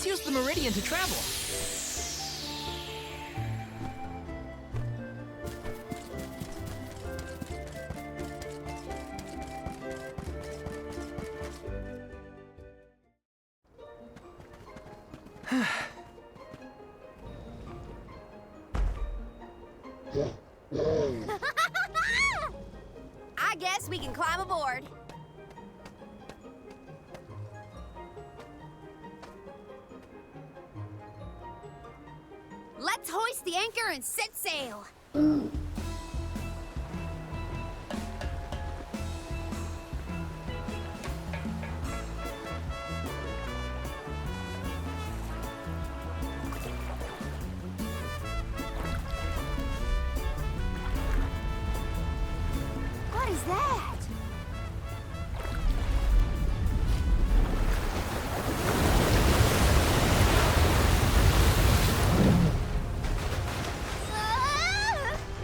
let's use the meridian to travel. I guess we can climb aboard. Let's hoist the anchor and set sail. What is that?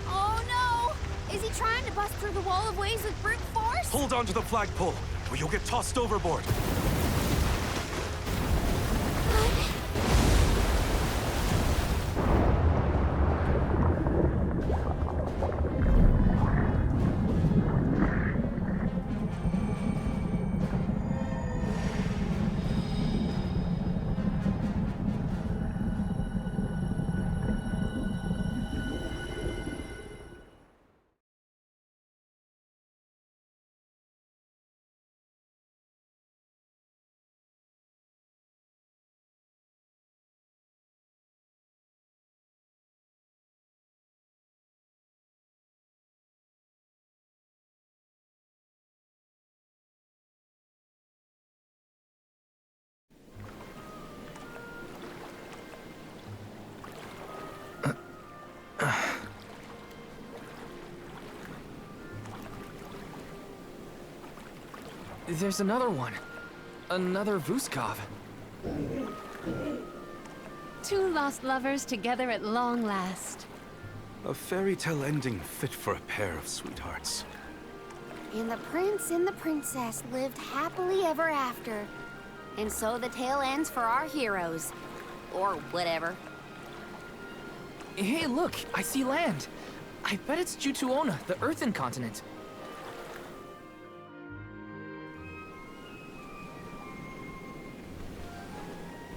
Oh no! Is he trying to bust through the wall of waves with brute force? Hold on to the flagpole, or you'll get tossed overboard. There's another one. Another Vuskov. Two lost lovers together at long last. A fairy tale ending fit for a pair of sweethearts. And the prince and the princess lived happily ever after. And so the tale ends for our heroes. Or whatever. Hey, look! I see land! I bet it's Jutuona, the Earthen continent.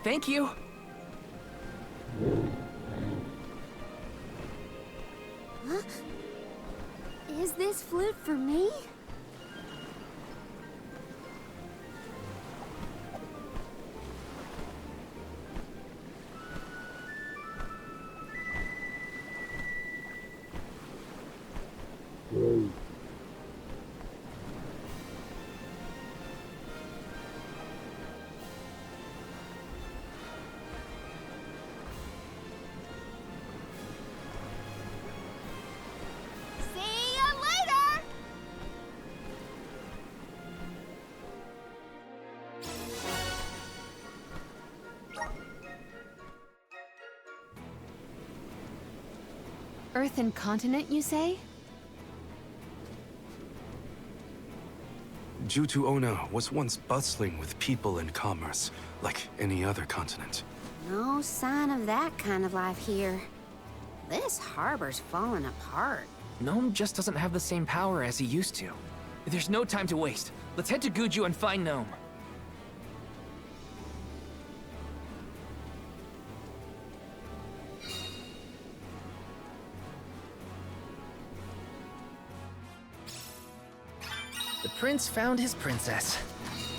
Thank you! Huh? Is this flute for me? Earthen continent, you say? Jutuona was once bustling with people and commerce, like any other continent. No sign of that kind of life here. This harbor's falling apart. Gnome just doesn't have the same power as he used to. There's no time to waste. Let's head to Guju and find Gnome. The prince found his princess.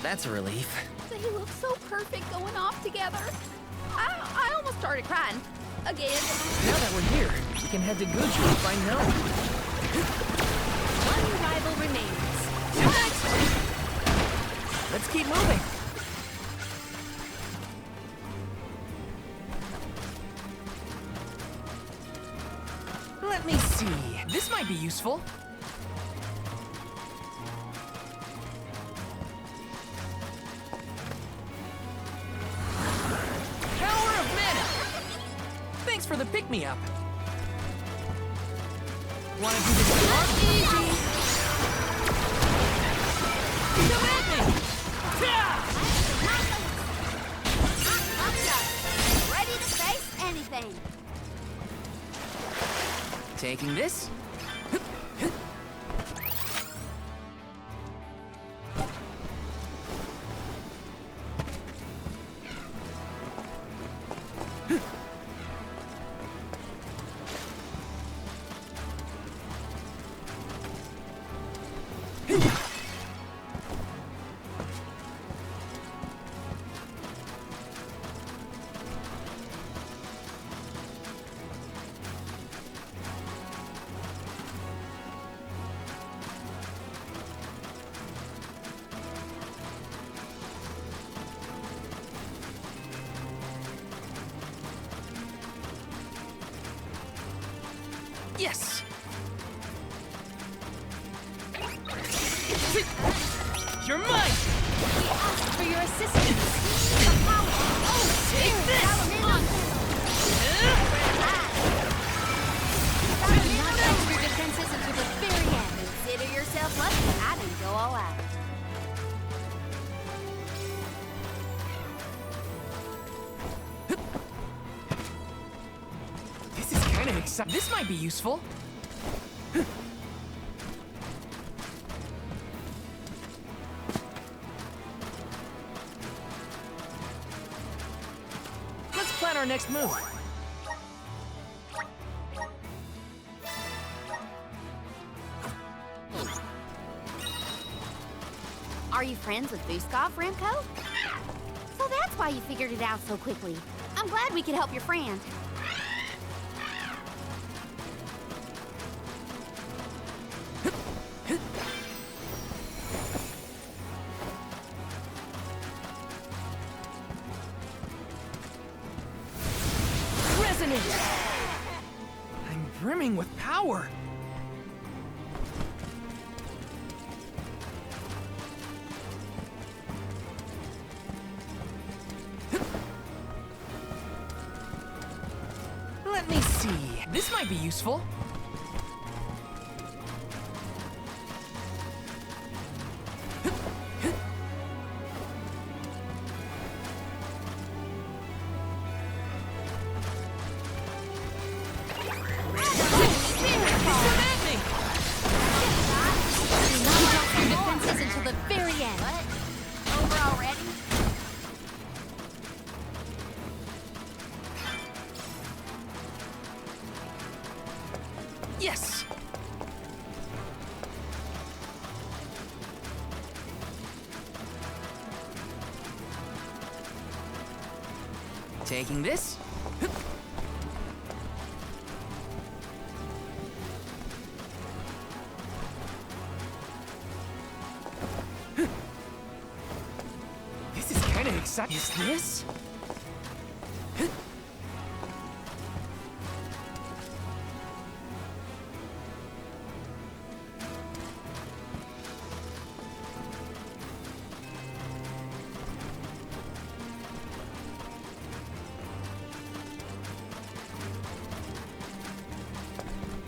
That's a relief. They look so perfect going off together. I almost started crying. Again. Now that we're here, we can head to Guju and find Gnome. One rival remains. Let's keep moving. Let me see. This might be useful. Thanks for the pick-me-up. Wanna do this one? Easy! Come at me! Taking this. Yes! You're mine! For your assistance. Take this! Not over your defenses until the very end. Consider yourself lucky I didn't go all out. This is kind of exciting. This might be useful. Let's plan our next move. Are you friends with Vuskov, Remco? So that's why you figured it out so quickly. I'm glad we could help your friend. Resonant! I'm brimming with power. Let me see. This might be useful. Defenses until the very end. Over already? Yes! Taking this. This is kind of exciting. Is this?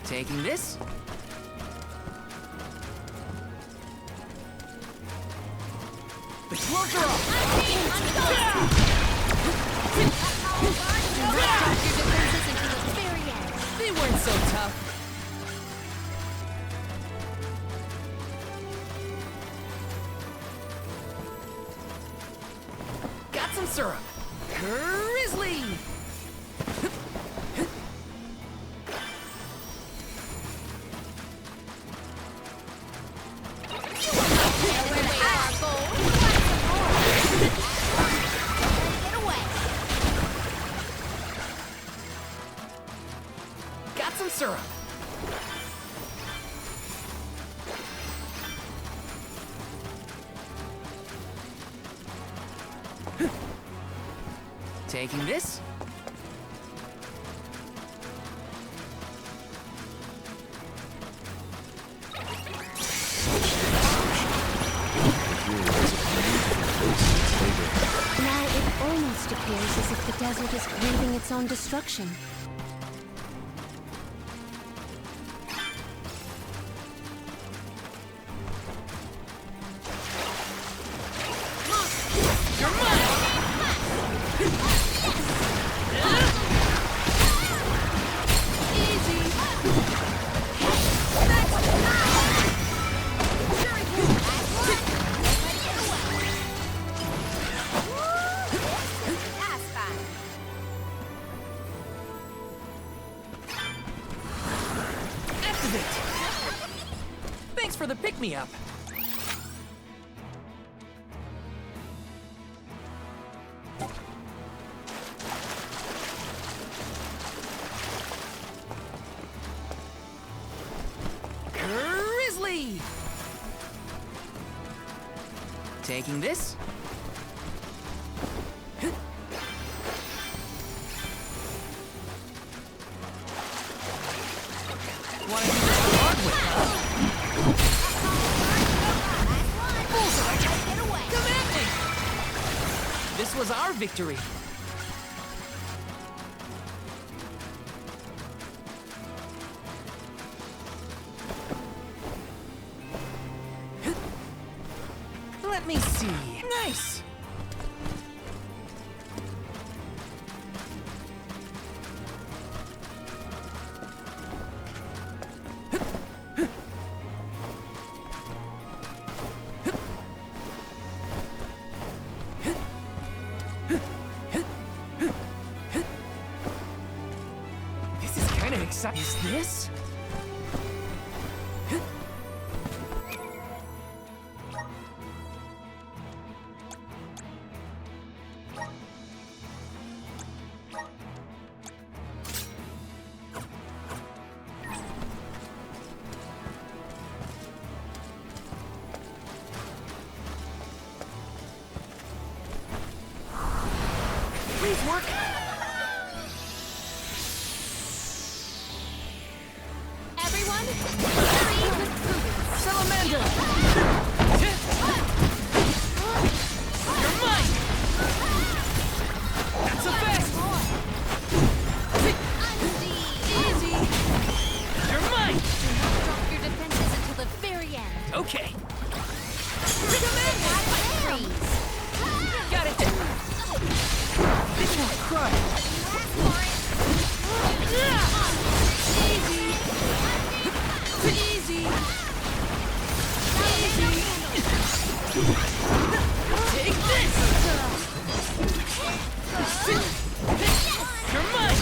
Taking this. The clothes are off. Drop your defenses until the very end. They weren't so tough. Got some syrup. Grizzly! Got some syrup. Taking this. Now it almost appears as if the desert is craving its own destruction. You're mine! Easy. Thanks for the pick-me-up. Grizzly! Taking this. Wanna do this the hard way, huh? Bullseye! Come at me! This was our victory. Let me see. Nice! This is kind of exciting. Is this? Please work. Everyone, hurry with prudence. Salamander! You're mine! That's a fast! Easy! You're mine! Drop your defenses until the very end. Okay. Freeze. Got it! This won't cry. Easy! Easy! Take this! You're mine!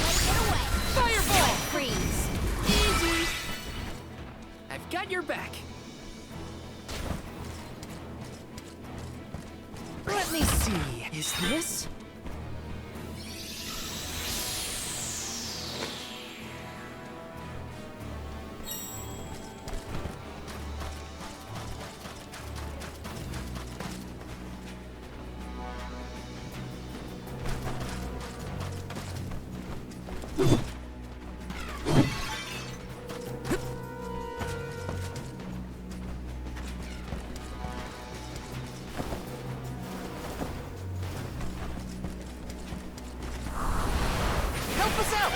Fireball! Freeze. Easy! I've got your back. Let me see. Is this? Help us out!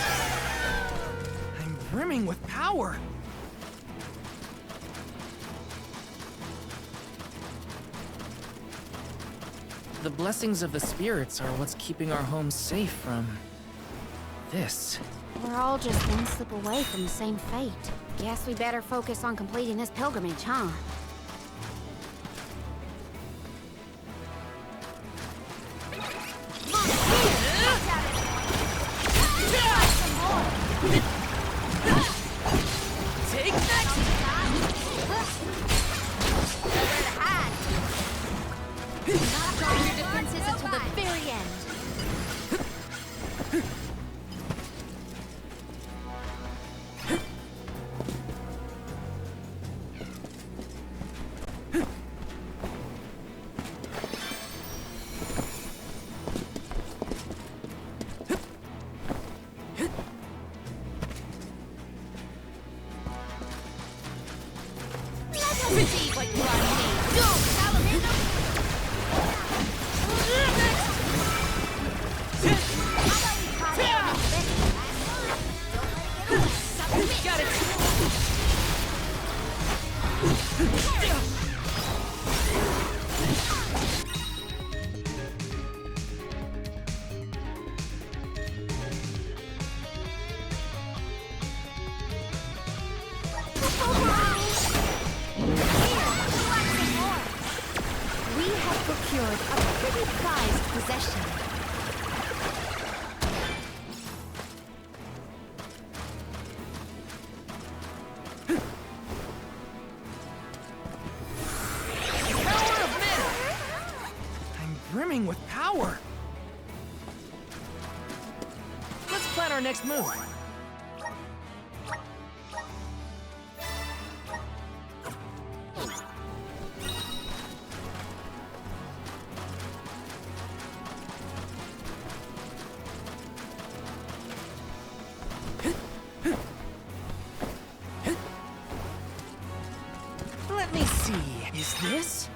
I'm brimming with power. The blessings of the spirits are what's keeping our home safe from this. We're all just one slip away from the same fate. Guess we better focus on completing this pilgrimage, huh? Take that! Drop your defenses until the very end. See what you are made. Go, Salamander! Got it! We have procured a pretty prized possession. power! Let's plan our next move. Let me see. Is this?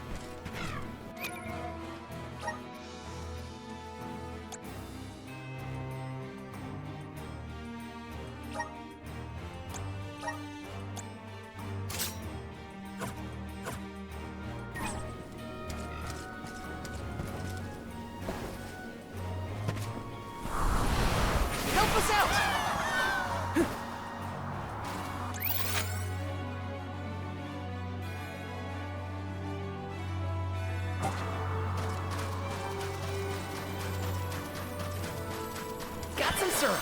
Help us out! Got some syrup.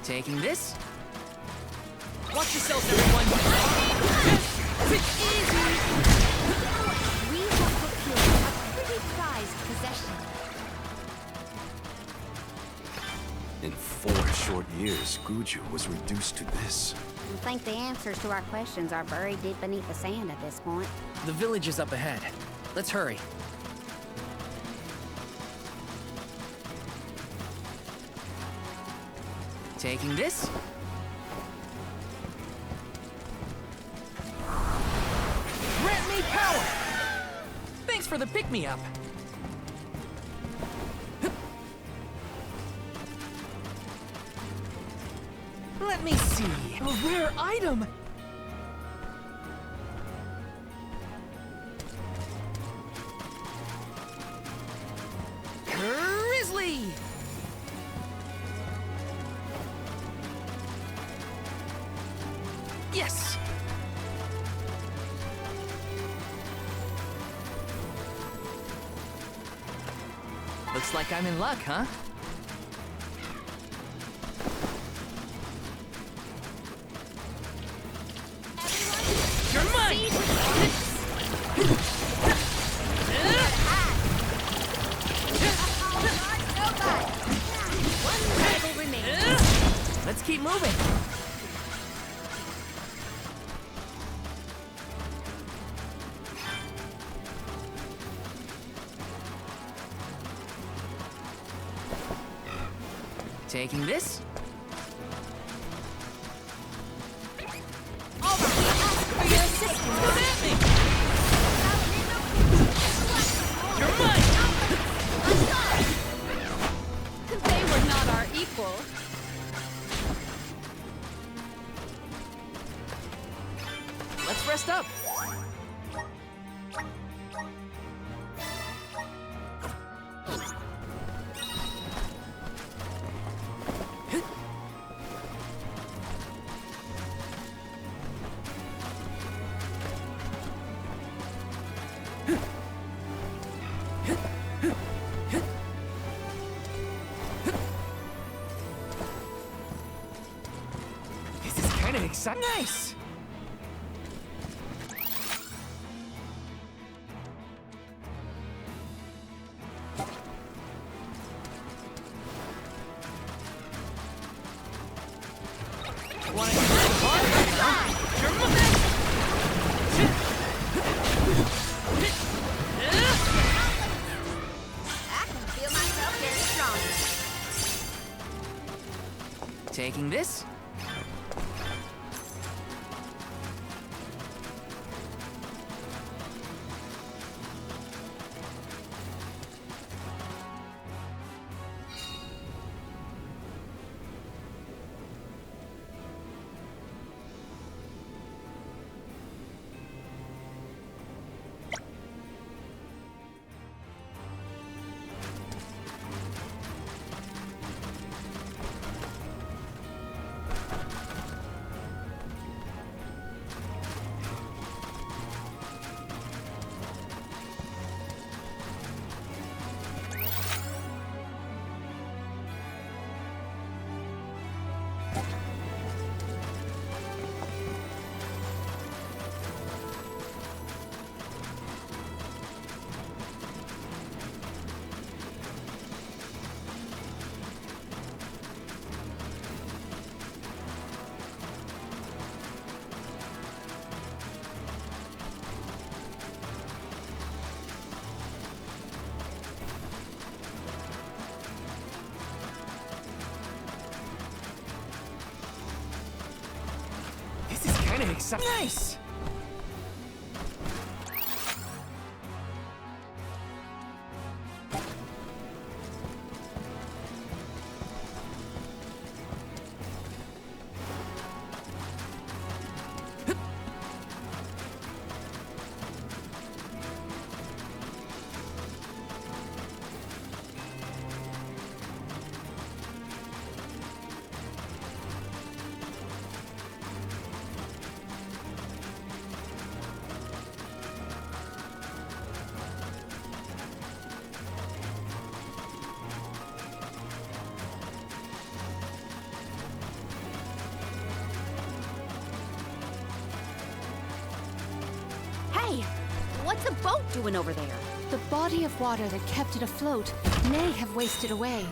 Taking this. Watch yourselves, everyone. Easy. We have procured a pretty prized possession. In 4 short years, Guju was reduced to this. I think the answers to our questions are buried deep beneath the sand at this point. The village is up ahead. Let's hurry. Taking this. Grant me power! Thanks for the pick-me-up. Let me see. A rare item! Grizzly! Yes! Looks like I'm in luck, huh? You're mine! One rival remains. Let's keep moving. Taking this. You're mine! They were not our equal. Let's rest up. This is kind of exciting. Nice! Wanna get hard right now? You're moving! I can feel myself getting stronger. Taking this. kinda excited. Nice! Hey, what's a boat doing over there? The body of water that kept it afloat may have wasted away.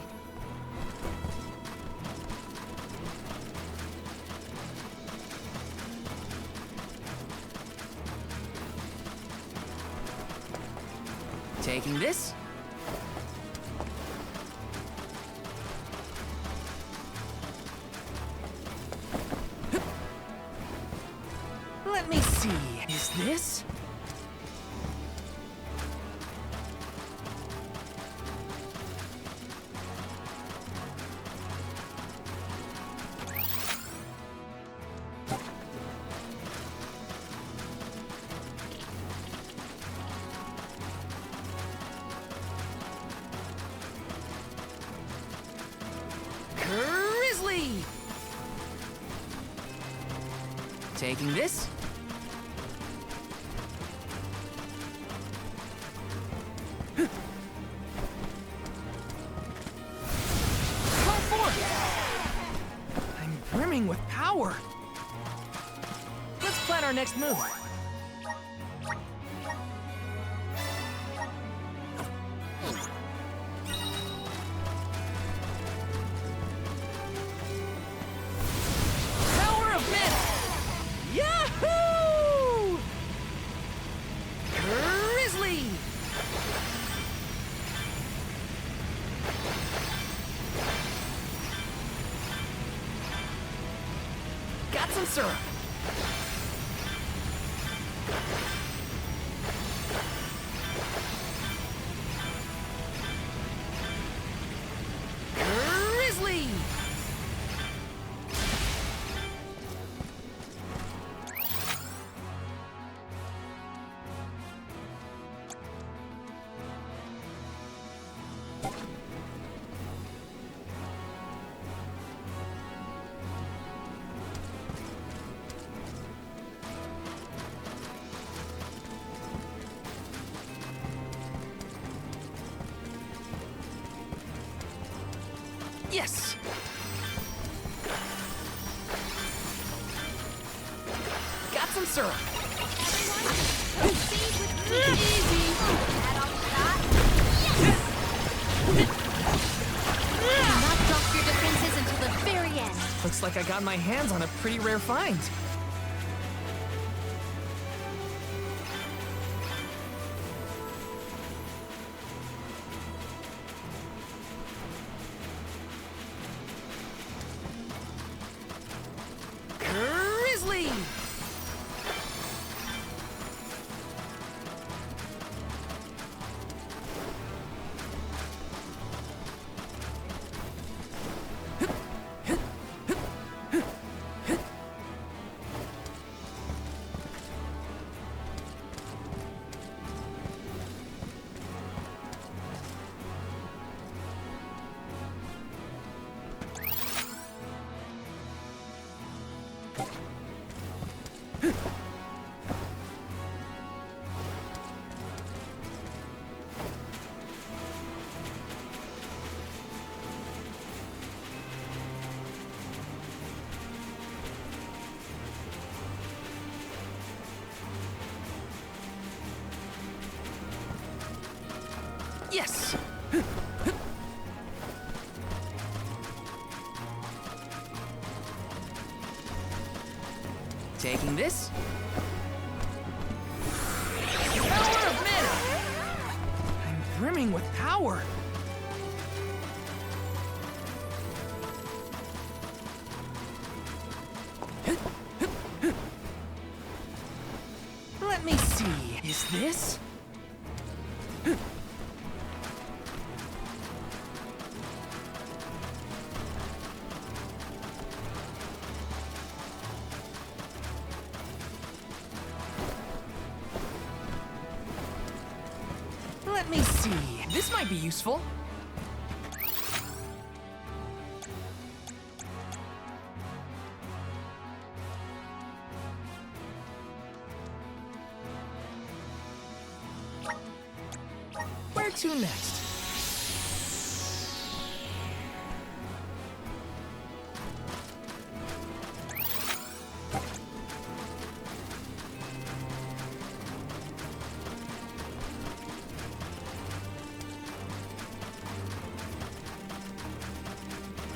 Taking this. Let me see. Is this? Grizzly! Taking this. Go forth! I'm brimming with power. Let's plan our next move. Power of Mist! Yahoo! Grizzly! Got some syrup. Grizzly! Yes! Got some syrup. Knocked off your defenses until the very end. Looks like I got my hands on a pretty rare find. Grizzly! Yes! Taking this. Power of Mist! I'm brimming with power. this? Let me see. This might be useful. Where to next?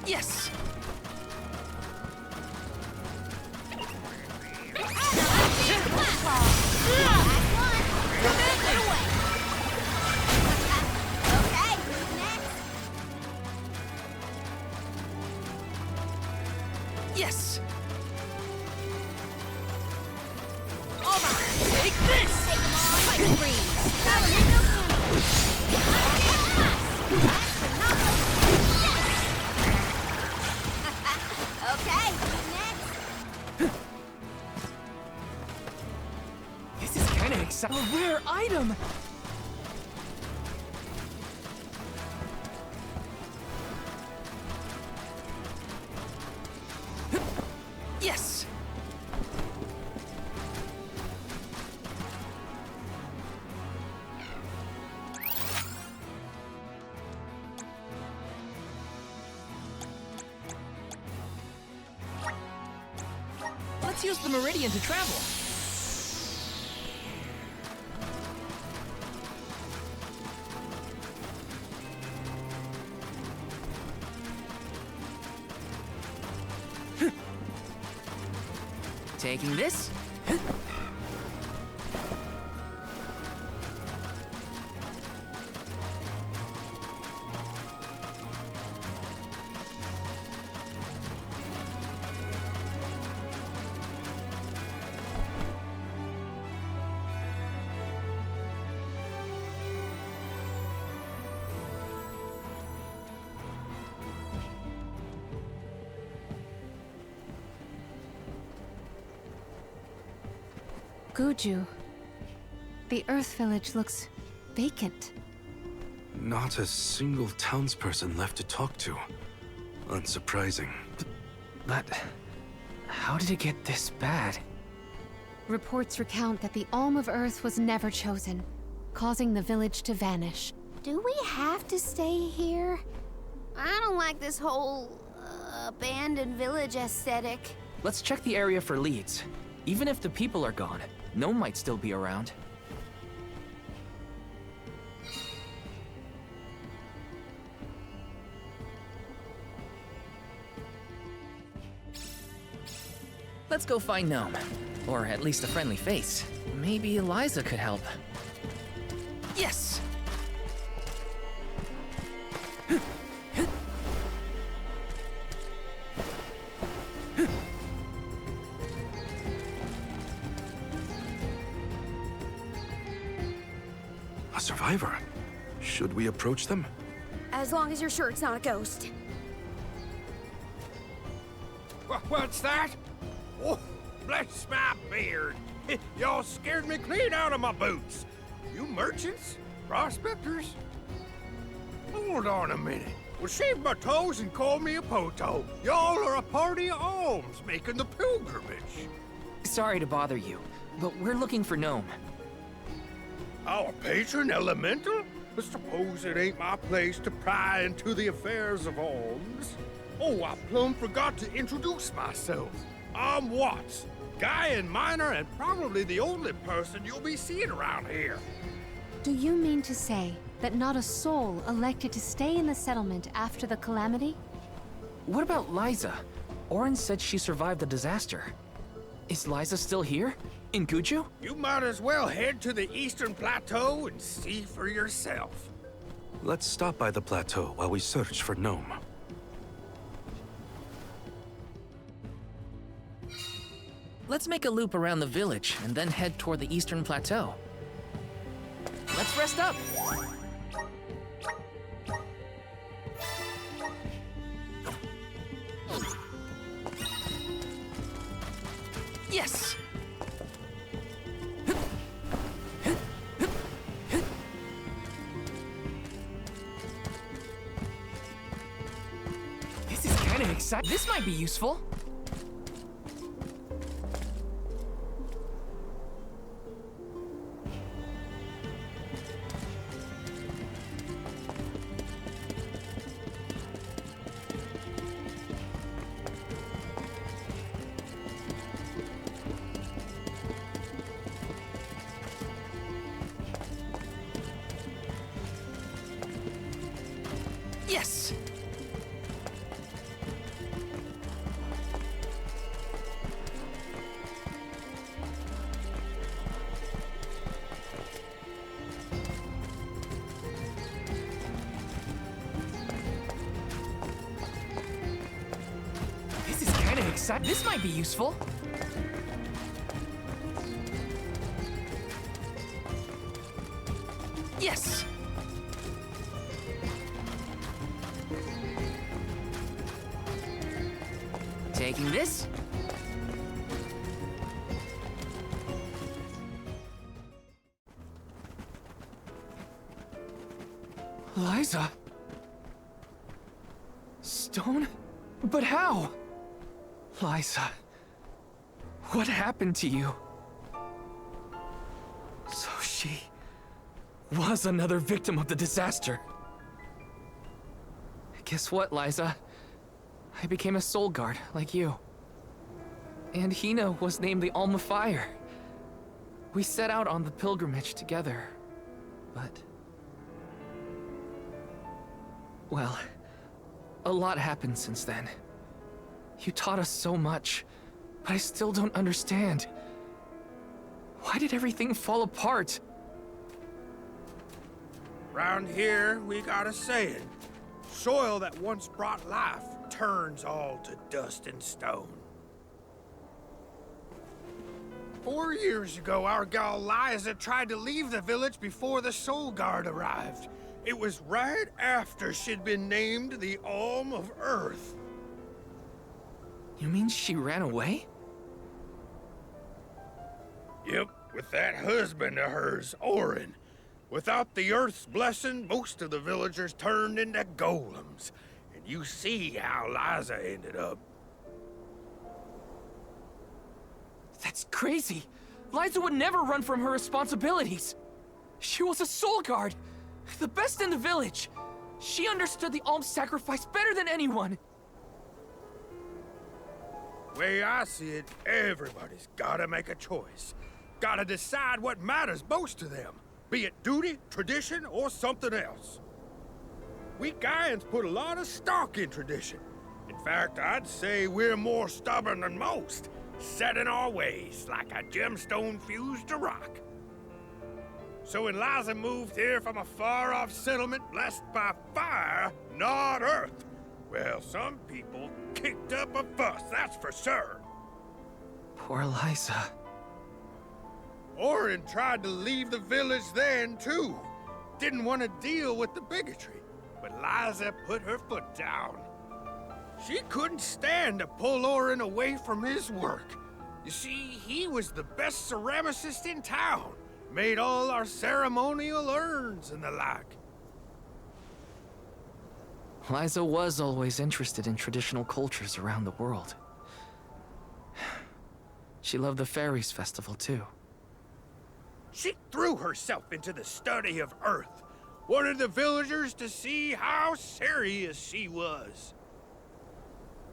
Yes! Okay, who's next? Yes! Take this! Fight freeze! Okay, who's next? This is kind of exciting. A rare item! Yes! Let's use the meridian to travel. Taking this. Guju. The Earth Village looks vacant. Not a single townsperson left to talk to. Unsurprising. But how did it get this bad? Reports recount that the Alm of Earth was never chosen, causing the village to vanish. Do we have to stay here? I don't like this whole abandoned village aesthetic. Let's check the area for leads. Even if the people are gone, Gnome might still be around. Let's go find Gnome. Or at least a friendly face. Maybe Eliza could help. Yes! A survivor? Should we approach them? As long as you're sure it's not a ghost. What's that? Oh, bless my beard. Y'all scared me clean out of my boots. You merchants? Prospectors? Hold on a minute. Well, shave my toes and call me a poto. Y'all are a party of alms making the pilgrimage. Sorry to bother you, but we're looking for Gnome. Our patron elemental? I suppose it ain't my place to pry into the affairs of alms. Oh, I plumb forgot to introduce myself. I'm Watts, guy and miner, and probably the only person you'll be seeing around here. Do you mean to say that not a soul elected to stay in the settlement after the calamity? What about Liza? Oren said she survived the disaster. Is Liza still here? In Guju? You might as well head to the Eastern Plateau and see for yourself. Let's stop by the plateau while we search for Gnome. Let's make a loop around the village and then head toward the Eastern Plateau. let's rest up. Yes! This is kind of exciting. This might be useful. Yes! This is kind of exciting. This might be useful. Yes! Taking this. Liza? Stone? But how? Liza, what happened to you? So she was another victim of the disaster. Guess what, Liza? I became a soul guard, like you. And Hina was named the Alma Fire. We set out on the pilgrimage together, but... well, a lot happened since then. You taught us so much, but I still don't understand. Why did everything fall apart? Round here, we got a saying. Soil that once brought life turns all to dust and stone. 4 years ago, our gal Liza tried to leave the village before the Soul Guard arrived. It was right after she'd been named the Alm of Earth. You mean she ran away? Yep, with that husband of hers, Orin. Without the Earth's blessing, most of the villagers turned into golems. And you see how Liza ended up. That's crazy. Liza would never run from her responsibilities. She was a soul guard, the best in the village. She understood the alms sacrifice better than anyone. Way I see it, everybody's gotta make a choice. Gotta decide what matters most to them, be it duty, tradition, or something else. We Gaians put a lot of stock in tradition. In fact, I'd say we're more stubborn than most, set in our ways like a gemstone fused to rock. So when Liza moved here from a far-off settlement blessed by fire, not earth, well, some people kicked up a fuss, that's for sure. Poor Liza. Orin tried to leave the village then, too. Didn't want to deal with the bigotry, but Liza put her foot down. She couldn't stand to pull Orin away from his work. You see, he was the best ceramicist in town. Made all our ceremonial urns and the like. Liza was always interested in traditional cultures around the world. She loved the Fairies Festival, too. She threw herself into the study of Earth. Wanted the villagers to see how serious she was.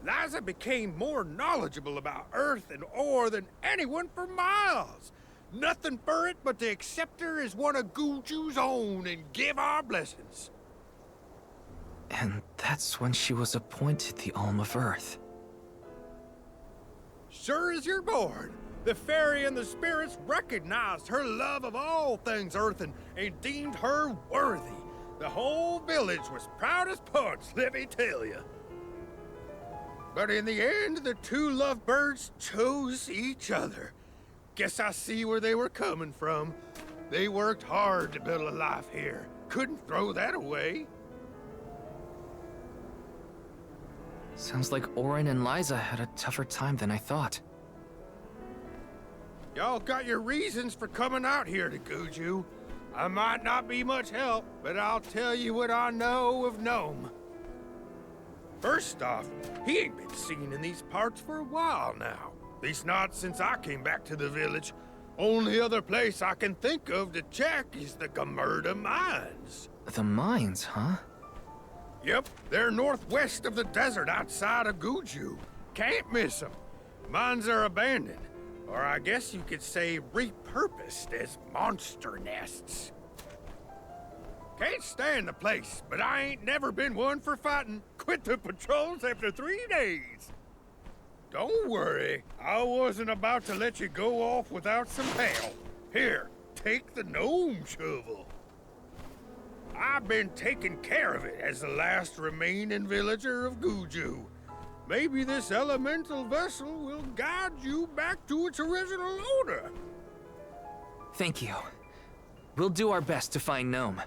Liza became more knowledgeable about Earth and ore than anyone for miles. Nothing for it but to accept her as one of Guju's own and give our blessings. And that's when she was appointed the Alm of Earth. Sure as you're born, the fairy and the spirits recognized her love of all things Earth and deemed her worthy. The whole village was proud as punch, let me tell you. But in the end, the two lovebirds chose each other. Guess I see where they were coming from. They worked hard to build a life here. Couldn't throw that away. Sounds like Orin and Liza had a tougher time than I thought. Y'all got your reasons for coming out here to Guju. I might not be much help, but I'll tell you what I know of Gnome. First off, he ain't been seen in these parts for a while now. At least not since I came back to the village. Only other place I can think of to check is the Gamerda Mines. The mines, huh? Yep, they're northwest of the desert outside of Guju. Can't miss them. Mines are abandoned, or I guess you could say repurposed as monster nests. Can't stand the place, but I ain't never been one for fighting. Quit the patrols after 3 days. Don't worry, I wasn't about to let you go off without some help. Here, take the gnome shovel. I've been taking care of it as the last remaining villager of Guju. Maybe this elemental vessel will guide you back to its original owner. Thank you. We'll do our best to find Gnome.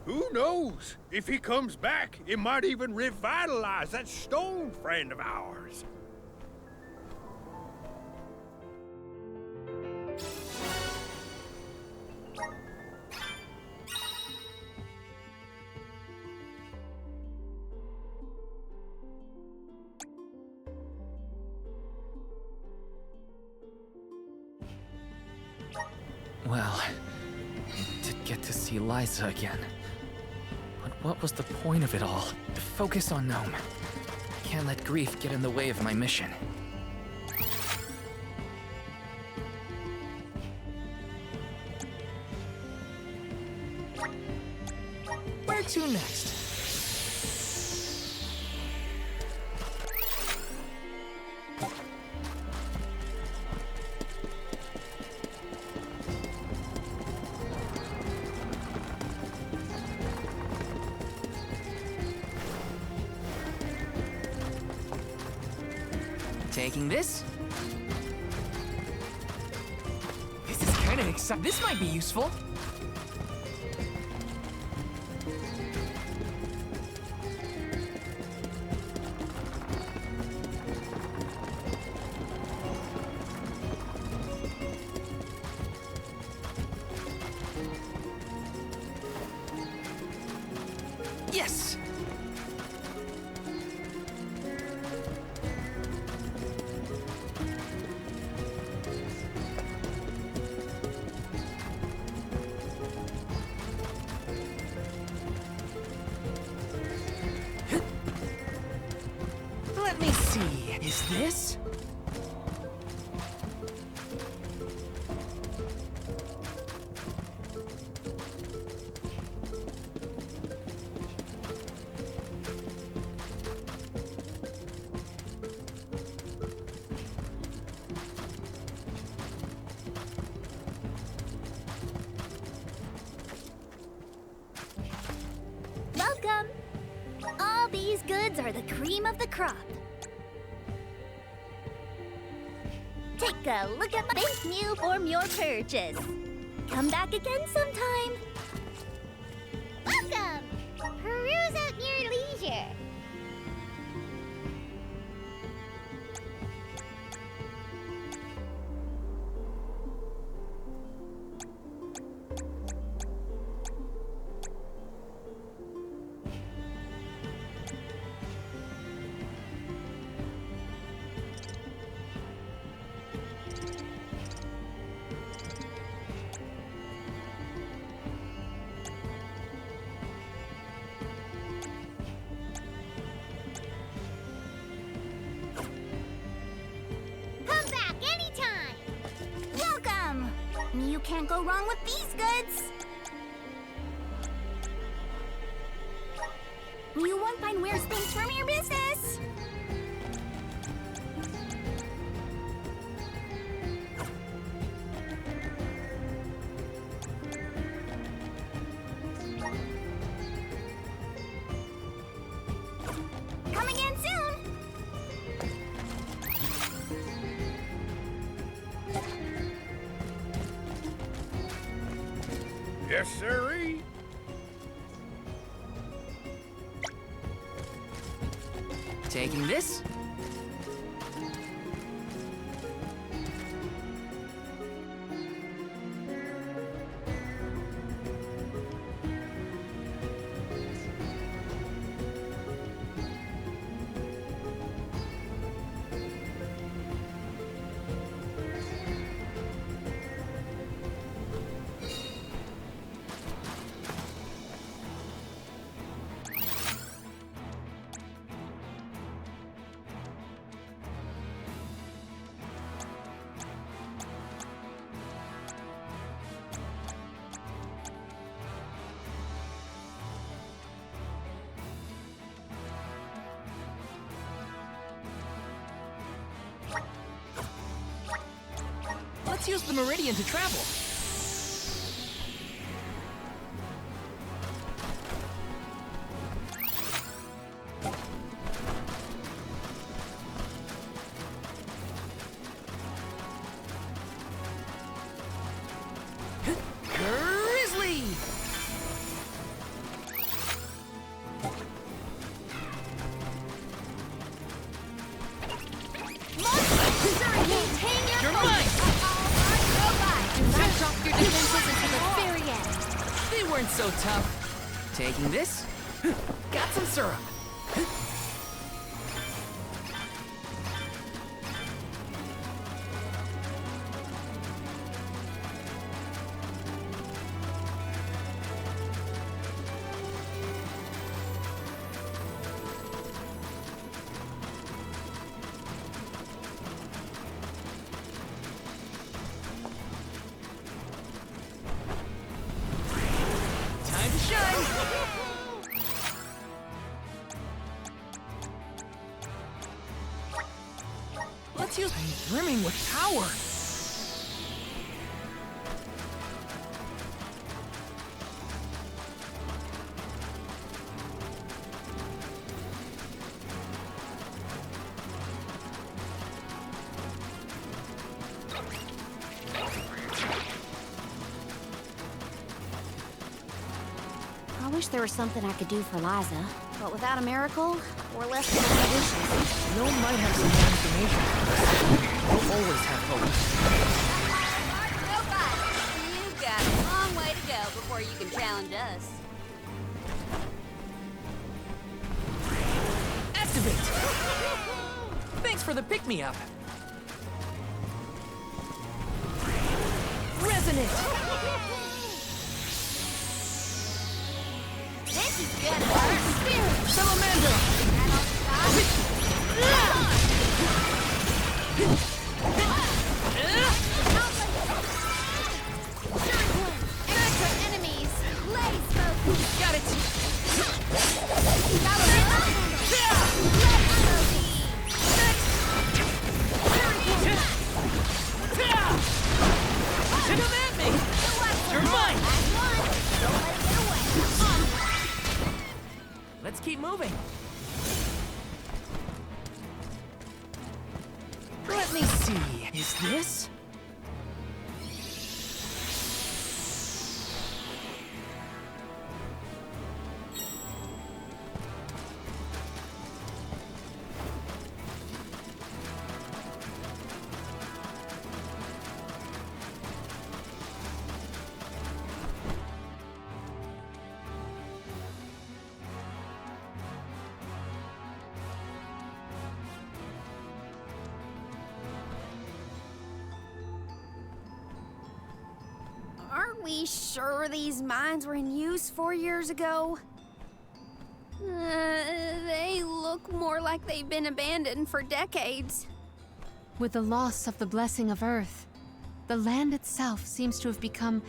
Who knows? If he comes back, it might even revitalize that stone friend of ours. Well, I did get to see Liza again. But what was the point of it all? To focus on Gnome. Can't let grief get in the way of my mission. Where to next? Taking this? This is kind of exciting. This might be useful. Yes! Let me see. Is this? Welcome! All these goods are the cream of the crop. Take a look at my thank you for your purchase. Come back again sometime. Welcome! Peruse at your leisure. Come back anytime. Welcome. You can't go wrong with these goods. You won't find weird things from your business. Come again soon. Yes, sirree. Taking this. Let's use the meridian to travel. Grizzly! You're mine! Drop your defenses until the very end. They weren't so tough. Taking this. Got some syrup. Time to shine! Let's use... I'm brimming with power! I wish there was something I could do for Liza, but without a miracle, we're left with only wishes. No might have some more information. We'll always have hope. You've got a long way to go before you can challenge us. Activate! Thanks for the pick-me-up. Resonate! This is good work. Salamander! Enemies, blaze focus. Got it! Come at me! You're mine! Let's keep moving. Let me see. Is this? Aren't we sure these mines were in use 4 years ago? They look more like they've been abandoned for decades. With the loss of the blessing of Earth, the land itself seems to have become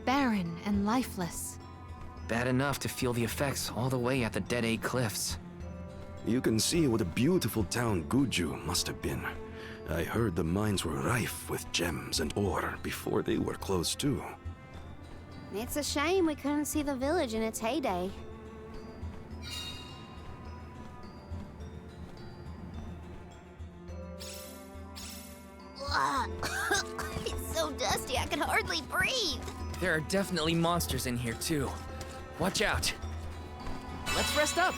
barren and lifeless. Bad enough to feel the effects all the way at the Dead Egg Cliffs. You can see what a beautiful town Guju must have been. I heard the mines were rife with gems and ore before they were closed too. It's a shame we couldn't see the village in its heyday. It's so dusty I can hardly breathe. There are definitely monsters in here, too. Watch out. Let's rest up.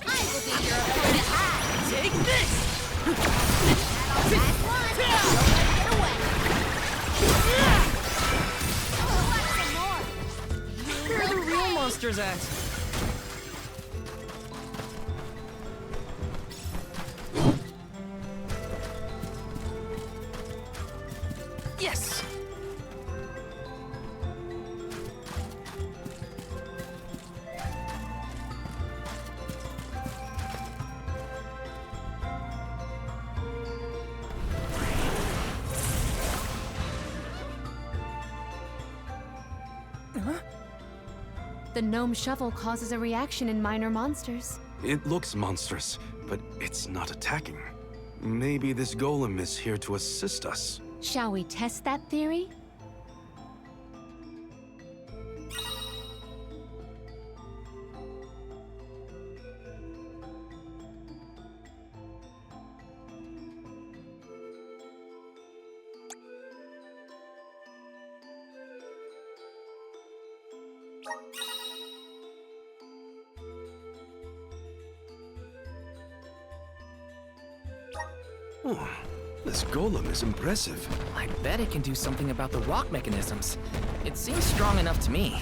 I will be your opponent. Take this! Last one. Don't let it get away. Collect some more. Where are the real monsters at? Yes! The gnome shovel causes a reaction in minor monsters. It looks monstrous, but it's not attacking. Maybe this golem is here to assist us. Shall we test that theory? Oh, this golem is impressive. I bet it can do something about the rock mechanisms. It seems strong enough to me.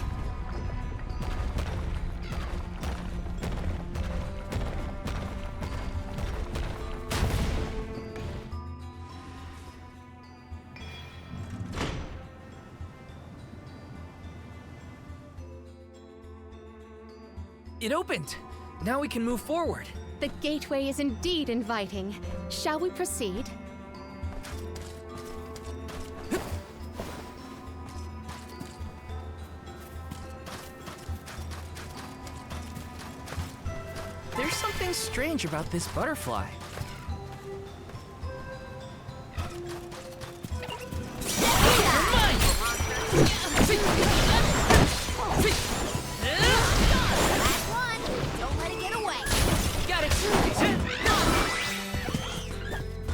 It opened! Now we can move forward. The gateway is indeed inviting. Shall we proceed? There's something strange about this butterfly. Last one. Don't let it get away. Got it!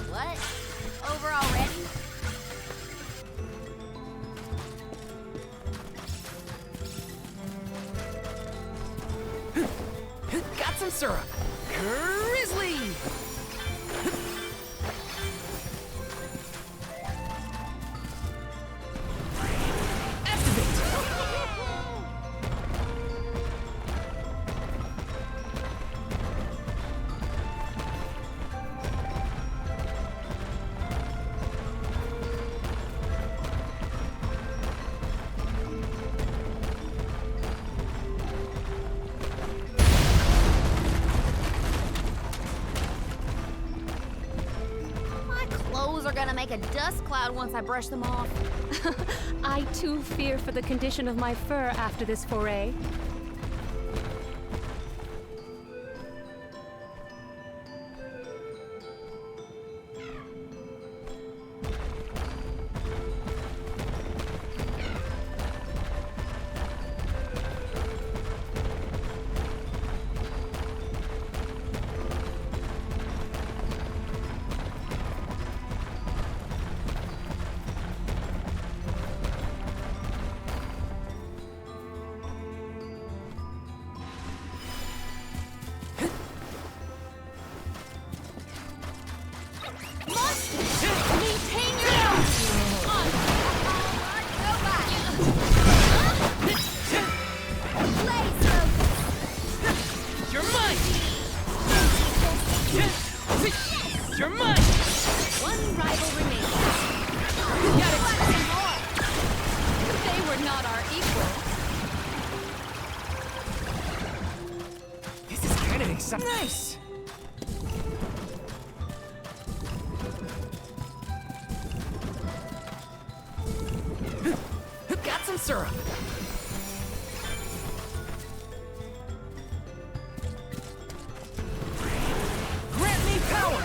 What? Over already? Got some syrup! Grizzly! Activate! My clothes are gonna make a dust cloud once I brush them off. I too fear for the condition of my fur after this foray. Maintain your You're mine! You're mine! One rival remains. Got it! They were not our equals. This is kind of exciting. Nice! Got some syrup. Grant me power!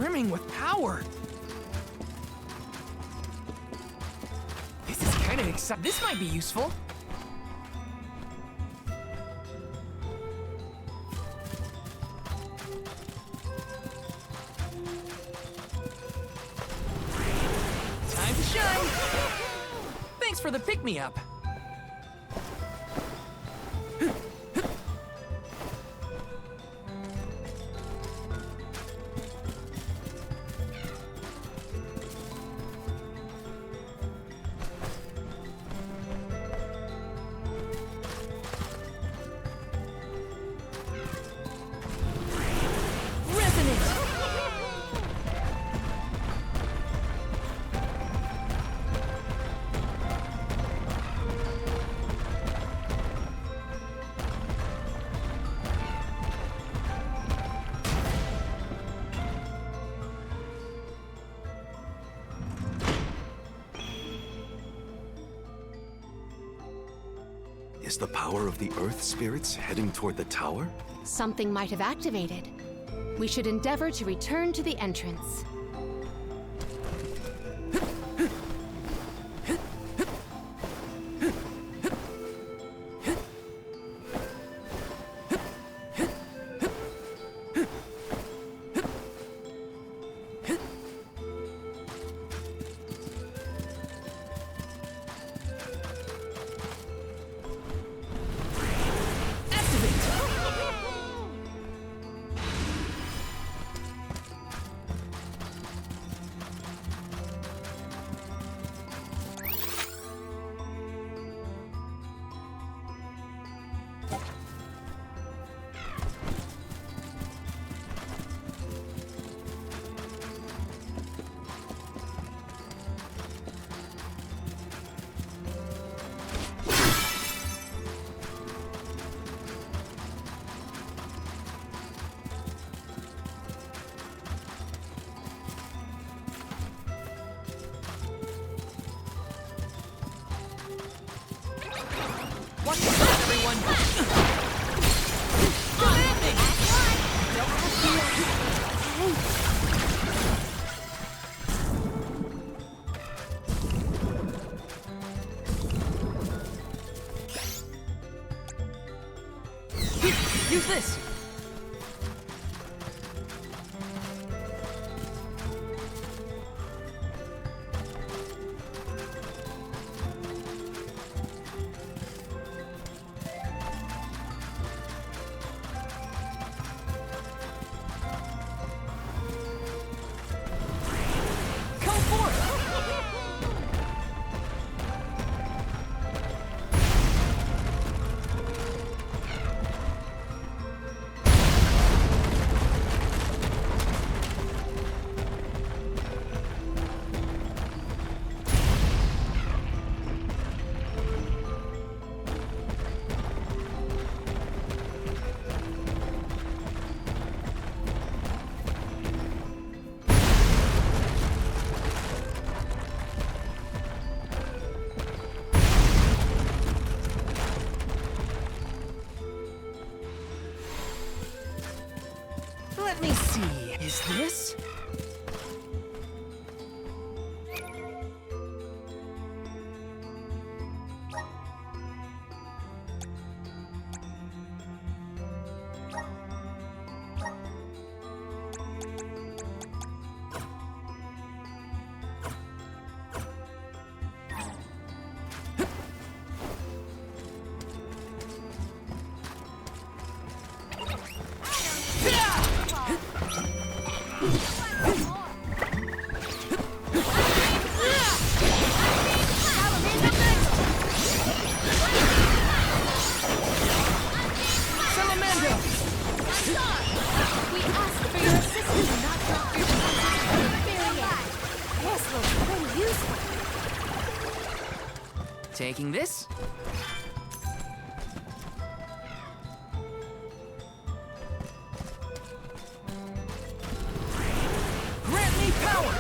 brimming with power. This is kind of exciting. This might be useful. Time to shine. Thanks for the pick-me-up. Is the power of the Earth spirits heading toward the tower? Something might have activated. We should endeavor to return to the entrance. Watch your back, everyone! Come at me! Here, use this! Let me see. Is this? Taking this? Grant me power!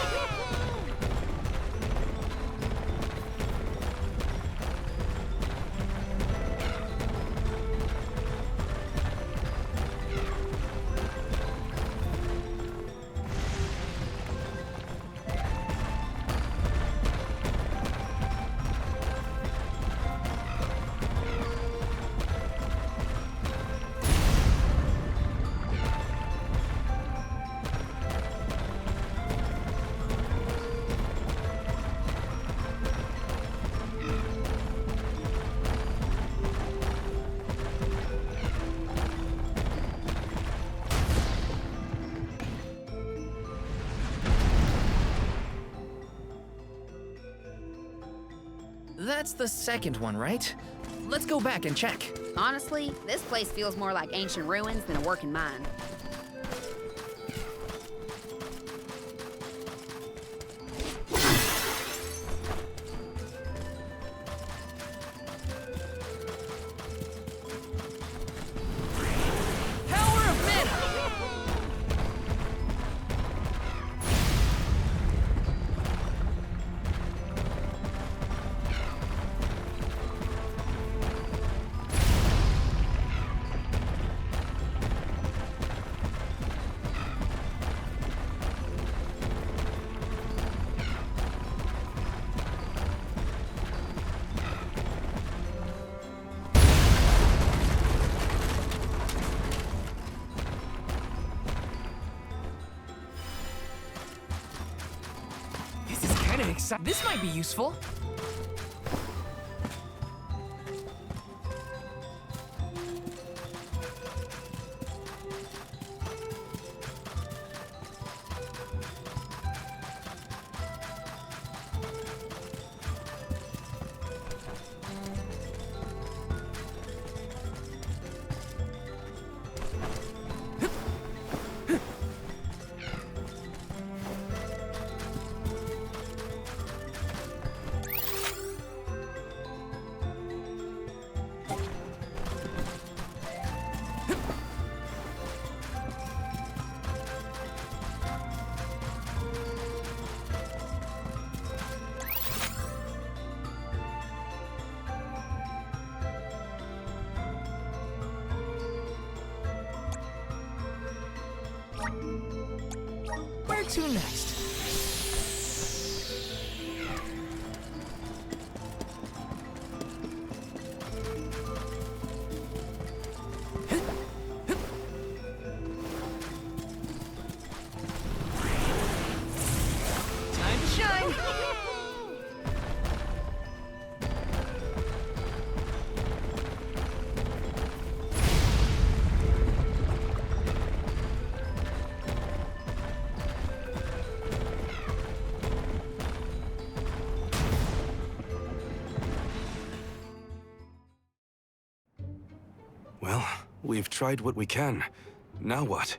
That's the second one, right? Let's go back and check. Honestly, this place feels more like ancient ruins than a working mine. Power of mana! This is kind of exciting. This might be useful. Where to next? Time to shine! Well, we've tried what we can. Now what?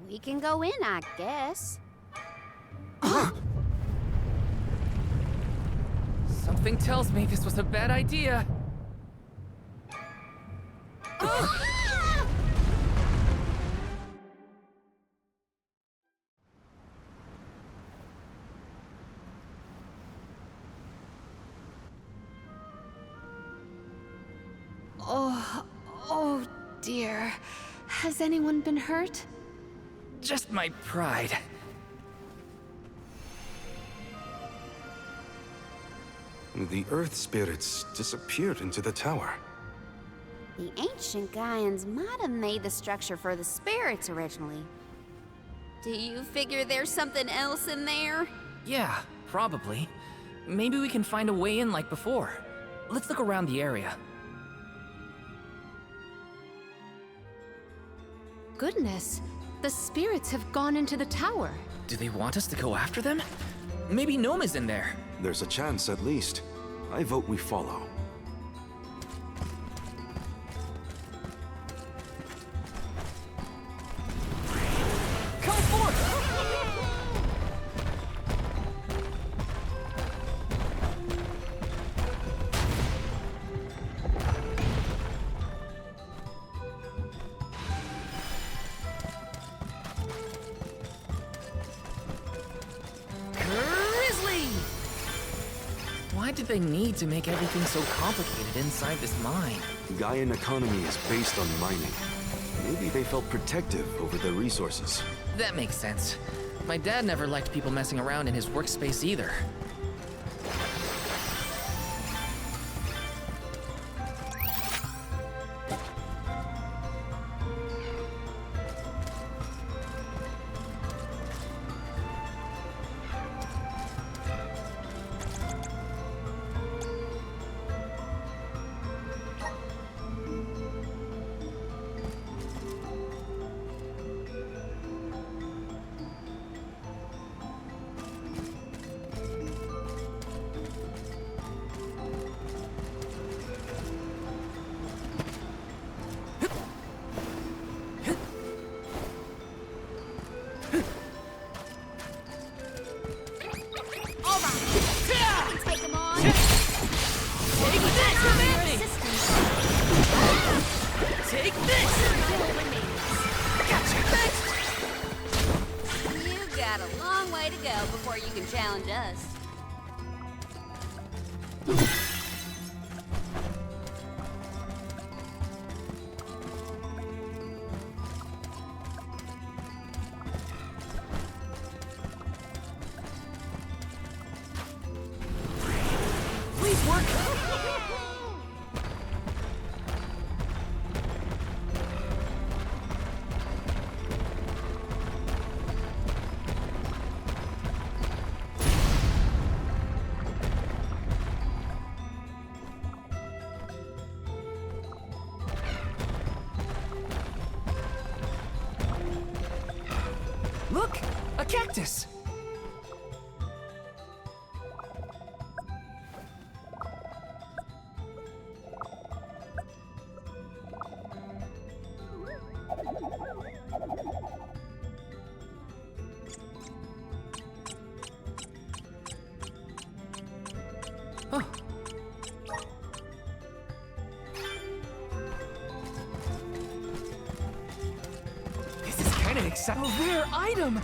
We can go in, I guess. Something tells me this was a bad idea. Oh dear. Has anyone been hurt? Just my pride. The Earth spirits disappeared into the tower. The ancient Gaians might have made the structure for the spirits originally. Do you figure there's something else in there? Yeah, probably. Maybe we can find a way in like before. Let's look around the area. Goodness, the spirits have gone into the tower. Do they want us to go after them? Maybe Gnome is in there. There's a chance, at least. I vote we follow. Come forth! Why did they need to make everything so complicated inside this mine? Gaian economy is based on mining. Maybe they felt protective over their resources. That makes sense. My dad never liked people messing around in his workspace either. All right, I can take him on. Take this, Your Manny! assistant. Take this! Gotcha! Thanks! You got a long way to go before you can challenge us. Please work! Look! A cactus! Huh. This is kind of exciting. A rare item!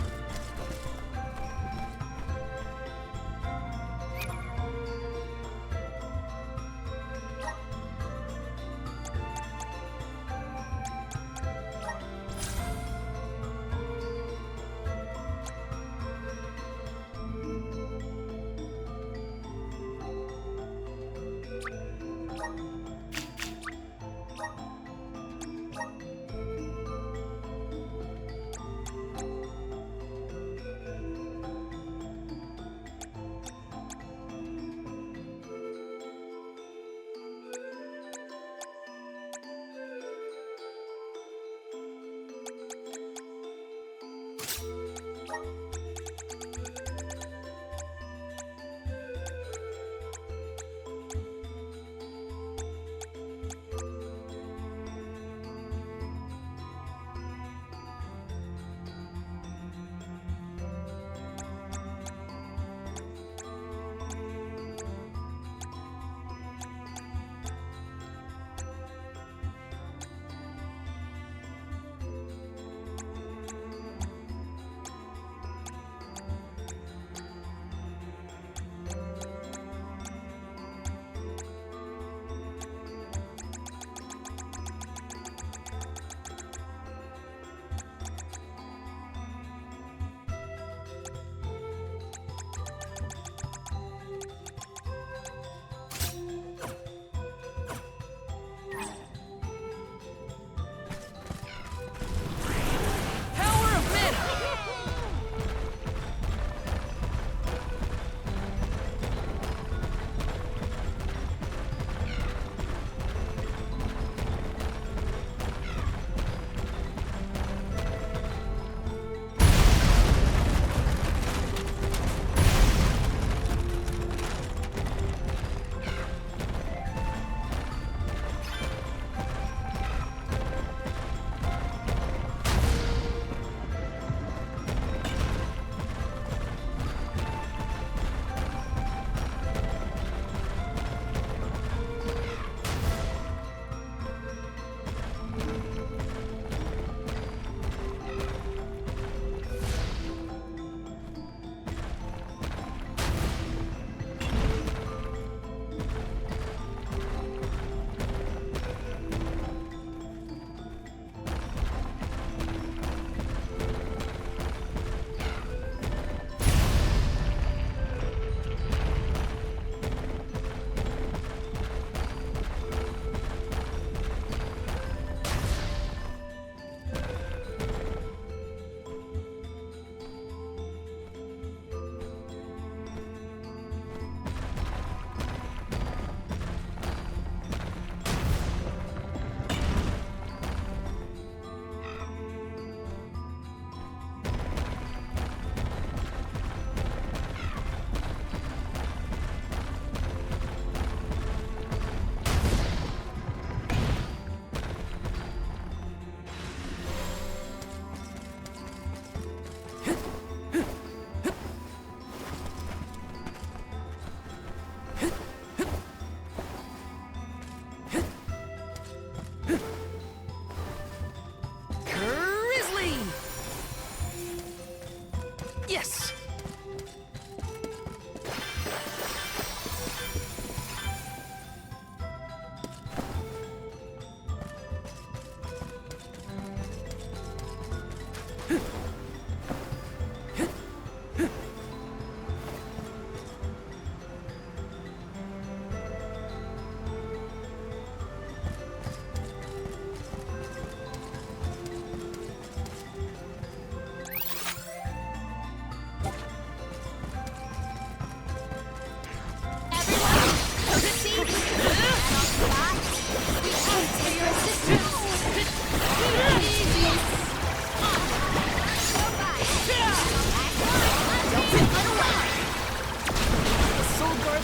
Yes!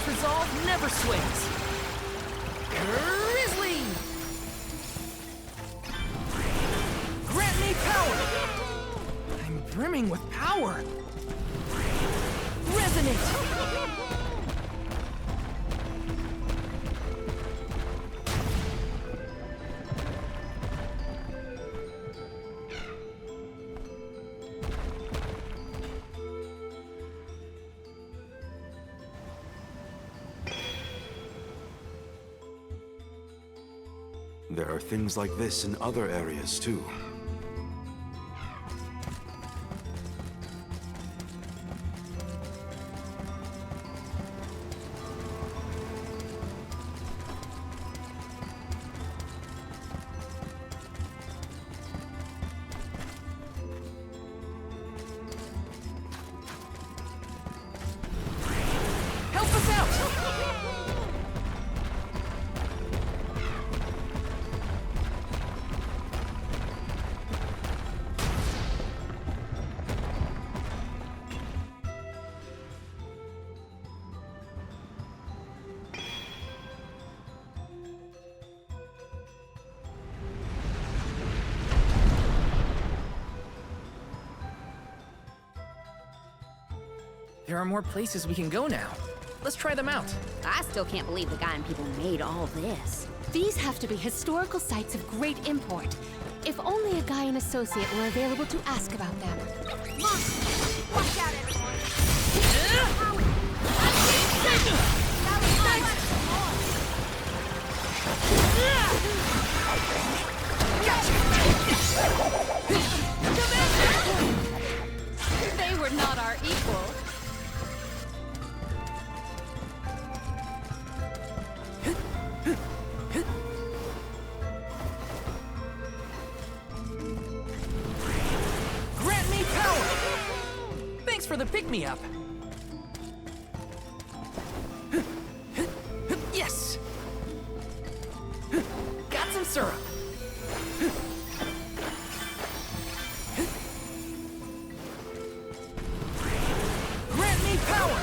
Resolve never swings. Grizzly! Grant me power! I'm brimming with power. Resonate! There are things like this in other areas, too. Help us out! There are more places we can go now. Let's try them out. I still can't believe the guy and people made all this. These have to be historical sites of great import. If only a Gaian associate were available to ask about them. Watch out, everyone! They were not our equal. Grant me power! Thanks for the pick-me-up. Yes! Got some syrup. Grant me power!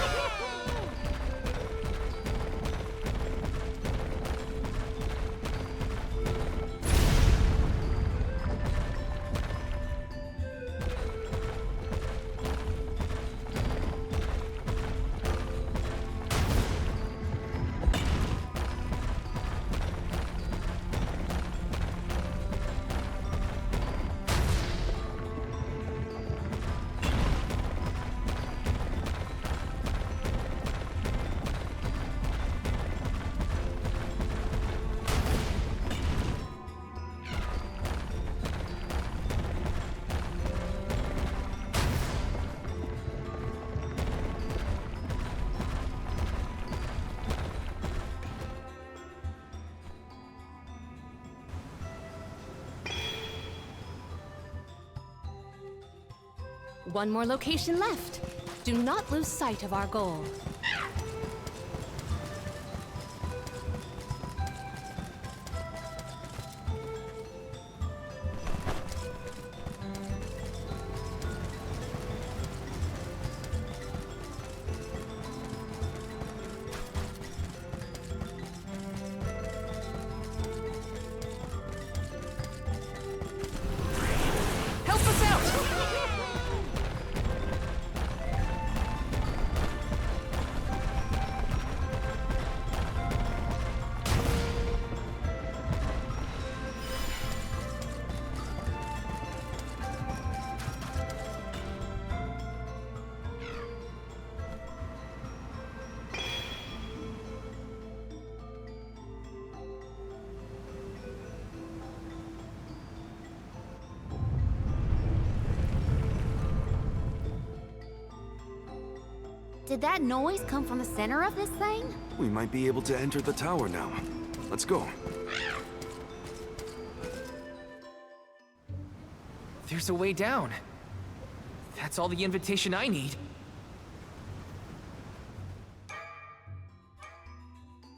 One more location left. Do not lose sight of our goal. Help us out! Did that noise come from the center of this thing? We might be able to enter the tower now. Let's go. There's a way down. That's all the invitation I need.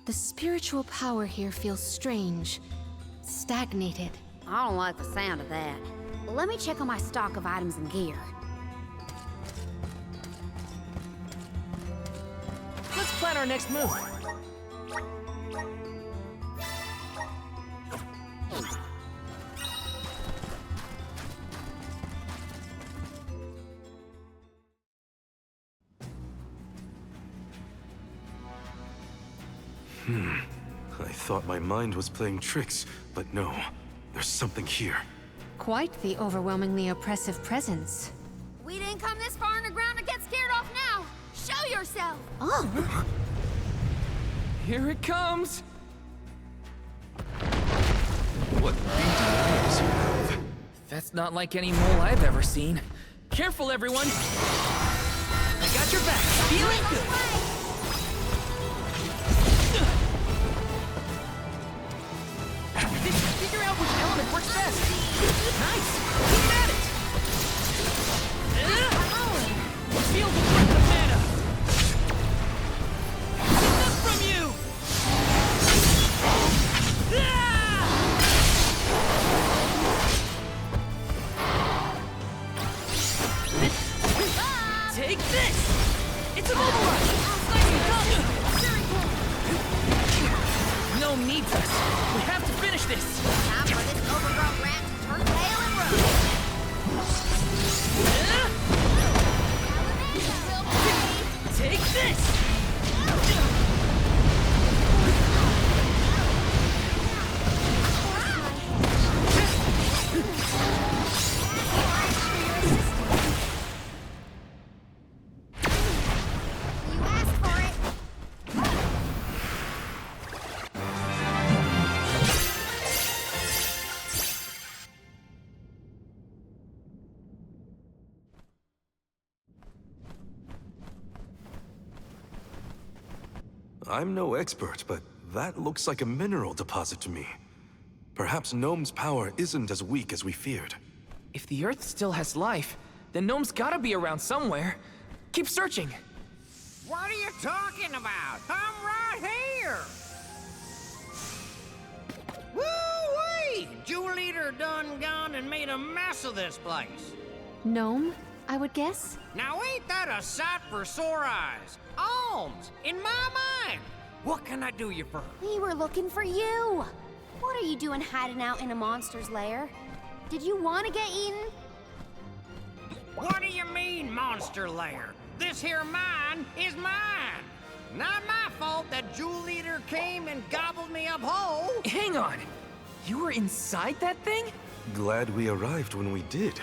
The spiritual power here feels strange, stagnated. I don't like the sound of that. Let me check on my stock of items and gear. Let's plan our next move. I thought my mind was playing tricks, but no. There's something here. Quite the overwhelmingly oppressive presence. We didn't come this far underground to get scared off now. Show yourself. Oh, Here it comes! What beady eyes you have. That's not like any mole I've ever seen. Careful, everyone! I got your back. Feeling good. Figure out which element works best. Nice. Keep at it. Feel the breath of mana. Enough from you. Take this. It's immobilized. Gnome needs us. We have to finish this. Time for this overgrown rat to turn tail and run. Take this! You asked for it. I'm no expert, but that looks like a mineral deposit to me. Perhaps Gnome's power isn't as weak as we feared. If the Earth still has life, then Gnome's gotta be around somewhere. Keep searching. What are you talking about? I'm right here! Woo-wee! Jewel Eater done gone and made a mess of this place. gnome, I would guess? Now ain't that a sight for sore eyes? Alms, in my mind! What can I do you for? We were looking for you. What are you doing hiding out in a monster's lair? Did you want to get eaten? What do you mean, monster lair? This here mine is mine. Not my fault that Jewel Eater came and gobbled me up whole. Hang on. You were inside that thing? Glad we arrived when we did.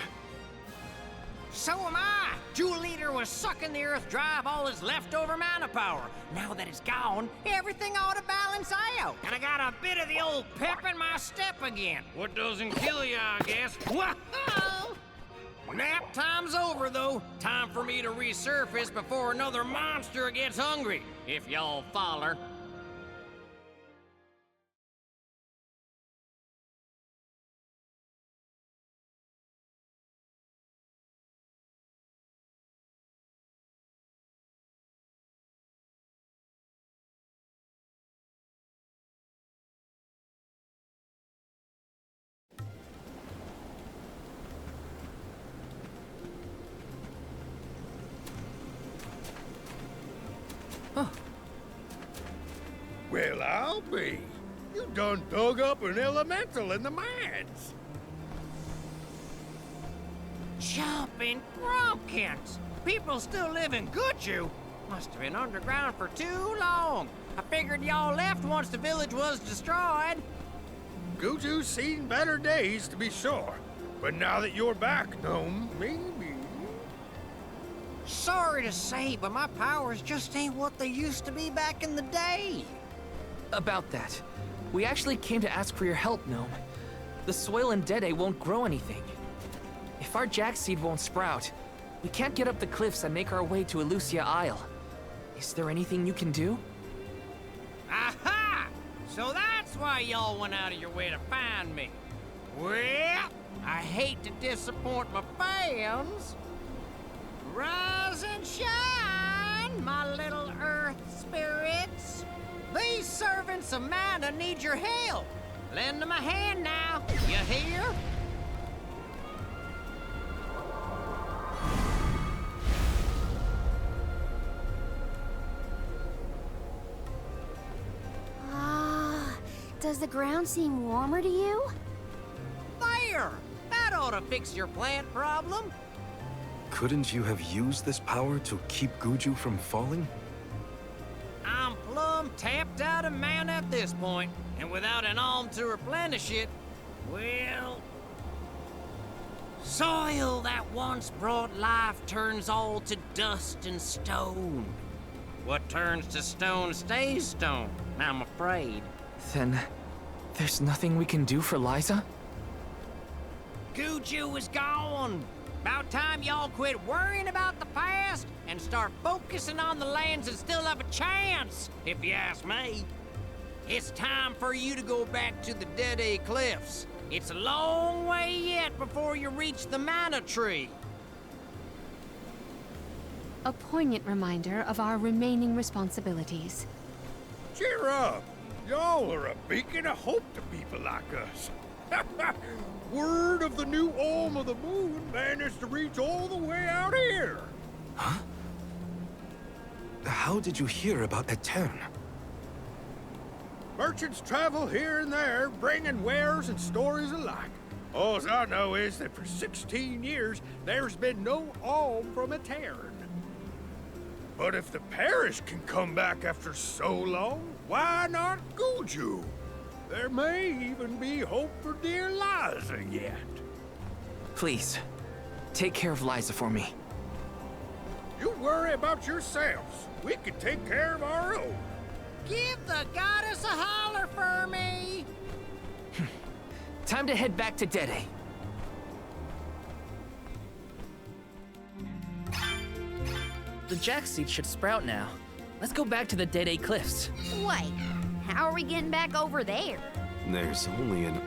So am I. Jewel Eater was sucking the earth dry of all his leftover mana power. Now that it's gone, everything ought to balance out. And I got a bit of the old pep in my step again. What doesn't kill you, I guess. Whoa! Nap time's over, though. Time for me to resurface before another monster gets hungry. If y'all follow. Well, I'll be. You done dug up an elemental in the mines. Jumping Grumpkins! People still live in Guju. Must have been underground for too long. I figured y'all left once the village was destroyed. Guju's seen better days, to be sure. But now that you're back, Gnome, maybe... Sorry to say, but my powers just ain't what they used to be back in the day. About that. We actually came to ask for your help, Gnome. The soil in Dede won't grow anything. If our jack seed won't sprout, we can't get up the cliffs and make our way to Elusia Isle. Is there anything you can do? Aha! So that's why y'all went out of your way to find me. Well, I hate to disappoint my fans. Rise and shine, my little earth spirits. These servants of Mana need your help. Lend them a hand now, you hear? Does the ground seem warmer to you? There! That ought to fix your plant problem. Couldn't you have used this power to keep Guju from falling? I'm plumb tapped out of mana at this point, and without an alm to replenish it, well... Soil that once brought life turns all to dust and stone. What turns to stone stays stone, I'm afraid. Then, there's nothing we can do for Liza? Guju is gone. About time y'all quit worrying about the past and start focusing on the lands that still have a chance, if you ask me. It's time for you to go back to the Dead Cliffs. It's a long way yet before you reach the Mana Tree. A poignant reminder of our remaining responsibilities. Cheer up! Y'all are a beacon of hope to people like us. Word of the new Alm of the Moon managed to reach all the way out here. Huh? How did you hear about Etern? Merchants travel here and there, bringing wares and stories alike. All I know is that for 16 years, there's been no alm from Etern. But if the parish can come back after so long, why not Guju? There may even be hope for dear Liza yet. Please, take care of Liza for me. You worry about yourselves. We can take care of our own. Give the goddess a holler for me! Time to head back to Dede. The jack seed should sprout now. Let's go back to the Dede Cliffs. Wait, how are we getting back over there? There's only an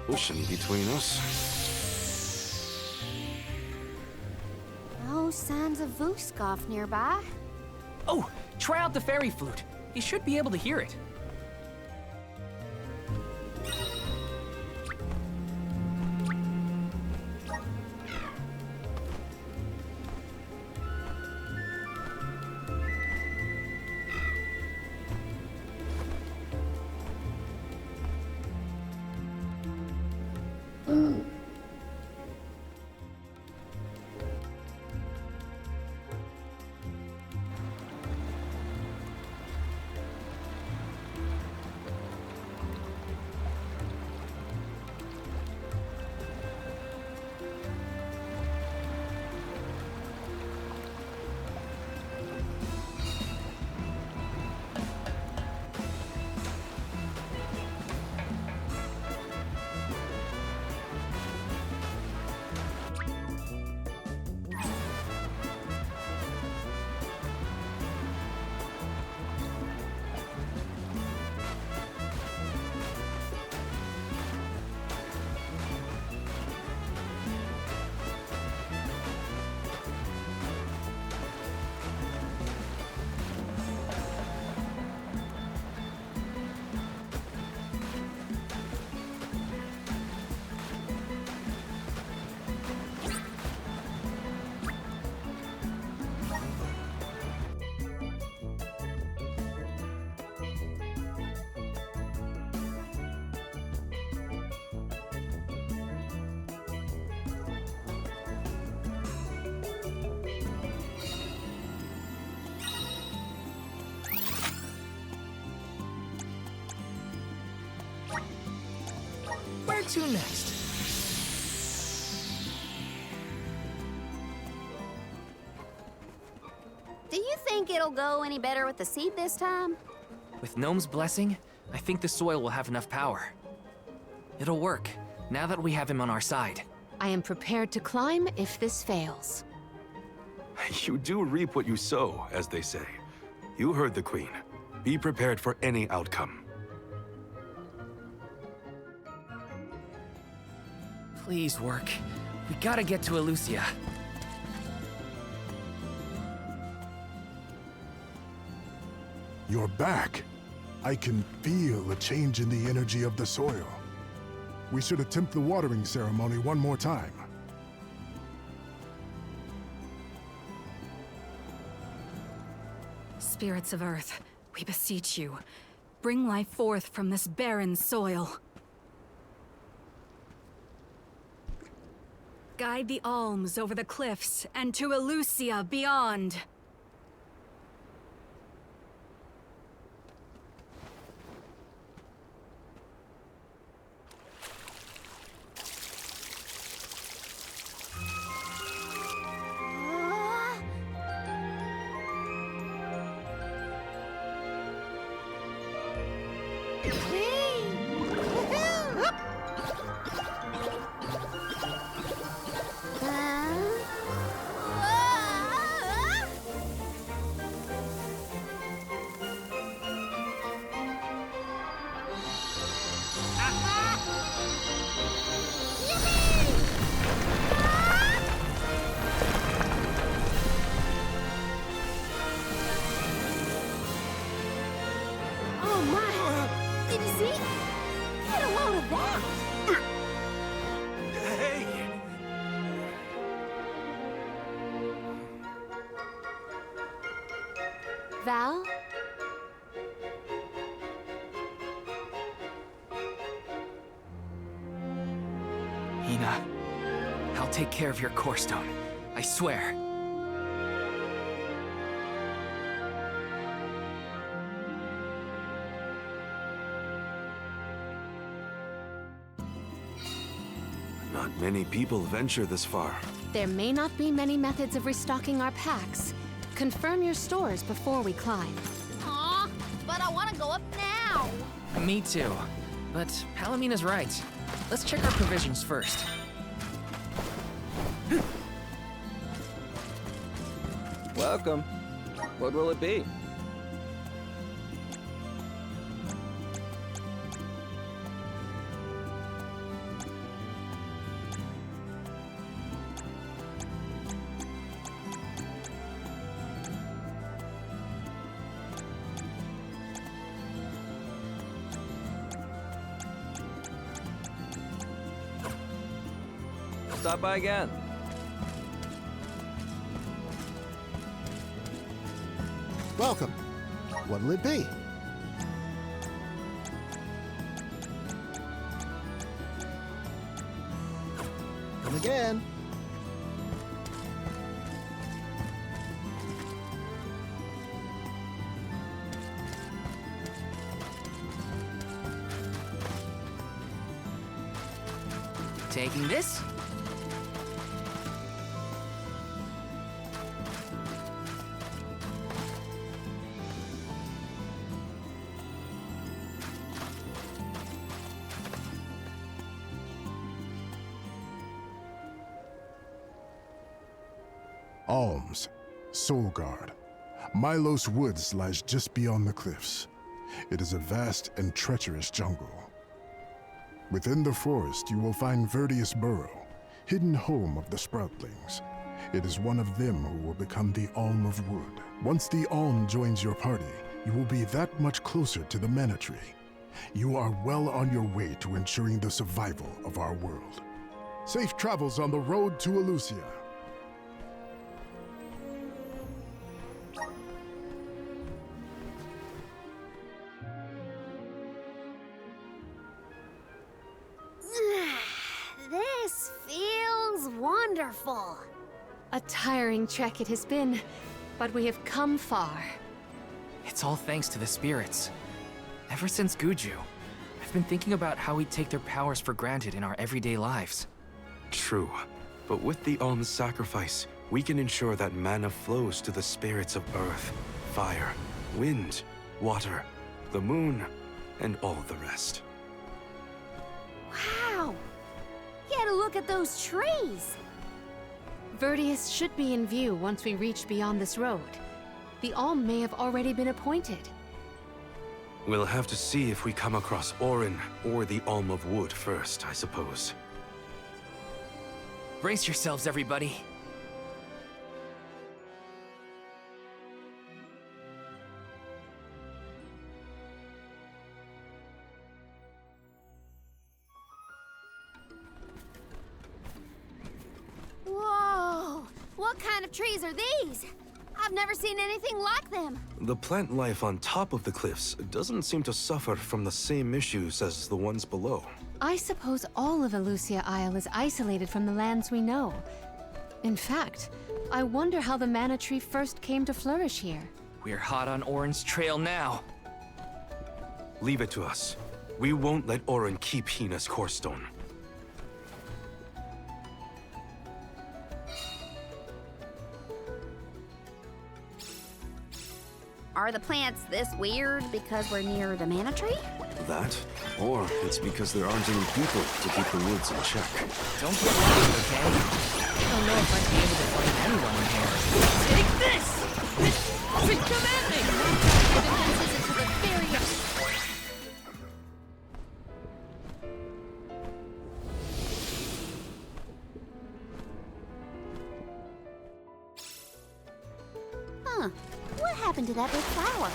ocean between us. No signs of Vuskov nearby. Oh, try out the fairy flute. You should be able to hear it. Where to next? Do you think it'll go any better with the seed this time? With Gnome's blessing, I think the soil will have enough power. It'll work, now that we have him on our side. I am prepared to climb if this fails. You do reap what you sow, as they say. You heard the Queen. Be prepared for any outcome. Please work. We gotta get to Elusia. You're back. I can feel a change in the energy of the soil. We should attempt the watering ceremony one more time. Spirits of Earth, we beseech you. Bring life forth from this barren soil. Guide the alms over the cliffs and to Elusia beyond. Oh my! Did you see? Get a load of that! Hey! Val? Hina, I'll take care of your core stone. I swear. Not many people venture this far. There may not be many methods of restocking our packs. Confirm your stores before we climb. Aw, but I want to go up now. Me too. But Palomina's right. Let's check our provisions first. Welcome. What will it be? Stop by again. Welcome. What'll it be? Come again. Taking this? Alms, Soul Guard. Milos Woods lies just beyond the cliffs. It is a vast and treacherous jungle. Within the forest, you will find Verdius Burrow, hidden home of the Sproutlings. It is one of them who will become the Alm of Wood. Once the Alm joins your party, you will be that much closer to the Mana Tree. You are well on your way to ensuring the survival of our world. Safe travels on the road to Elusia. This feels wonderful. A tiring trek it has been, but we have come far. It's all thanks to the spirits. Ever since Guju, I've been thinking about how we take their powers for granted in our everyday lives. True. But with the Alm's sacrifice, we can ensure that mana flows to the spirits of earth, fire, wind, water, the moon, and all the rest. Wow! Get a look at those trees! Verdius should be in view once we reach beyond this road. The Alm may have already been appointed. We'll have to see if we come across Orin or the Alm of Wood first, I suppose. Brace yourselves, everybody. Whoa! What kind of trees are these? I've never seen anything like them. The plant life on top of the cliffs doesn't seem to suffer from the same issues as the ones below. I suppose all of Elusia Isle is isolated from the lands we know. In fact, I wonder how the mana tree first came to flourish here. We're hot on Orin's trail now. Leave it to us. We won't let Orin keep Hina's core stone. Are the plants this weird because we're near the mana tree? That, or it's because there aren't any people to keep the woods in check. Don't get lost, okay? I don't know if I'd be able to find anyone in here. Take this! Come at me! The defenses into the very... Huh. What happened to that big flower?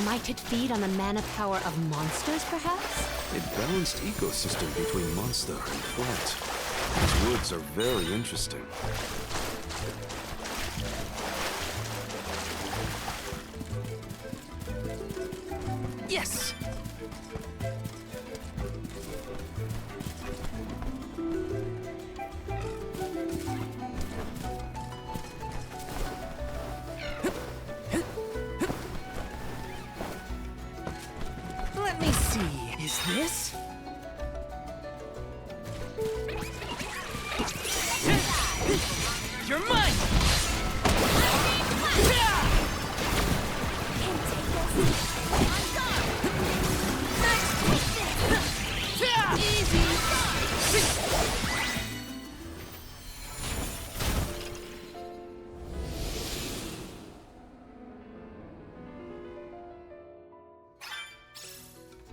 Might it feed on the mana power of monsters, perhaps? A balanced ecosystem between monster and plant. These woods are very interesting. Yes! Let me see. Is this? You're mine!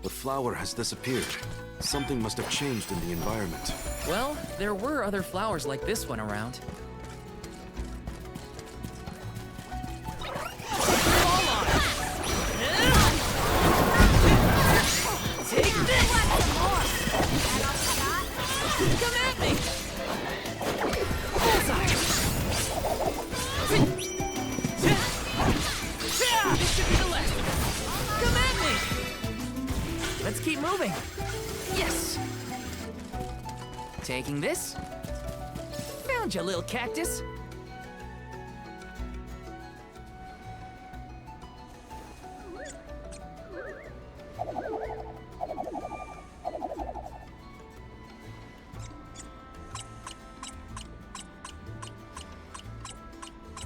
The flower has disappeared. Something must have changed in the environment. Well, there were other flowers like this one around. Take this! Come at me! Bullseye! This should be the last. Come at me! Let's keep moving. Yes! Taking this. Found you, little cactus.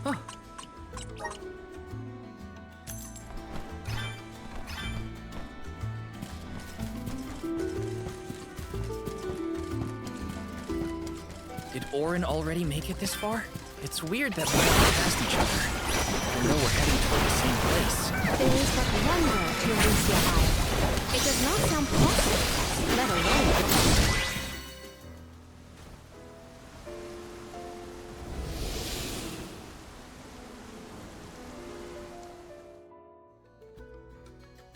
Huh. Did Orin already make it this far? It's weird that we haven't passed each other. I know we're heading toward the same place. There is but one road to Elusia Isle. It does not sound possible, let alone possible.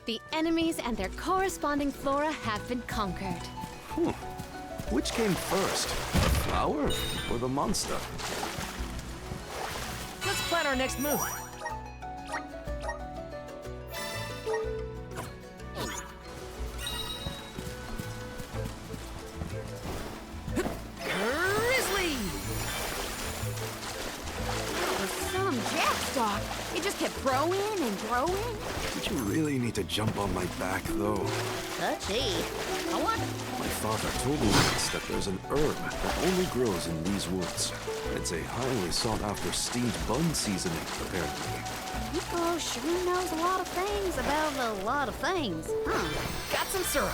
The enemies and their corresponding flora have been conquered. Which came first, the flower or the monster? Let's plan our next move. Grizzly! That was some jackstock. It just kept growing and growing. Did you really need to jump on my back, though? Touchy. My father told me once that there's an herb that only grows in these woods. It's a highly sought-after steamed bun seasoning, apparently. Nico sure knows a lot of things about a lot of things, huh? Got some syrup.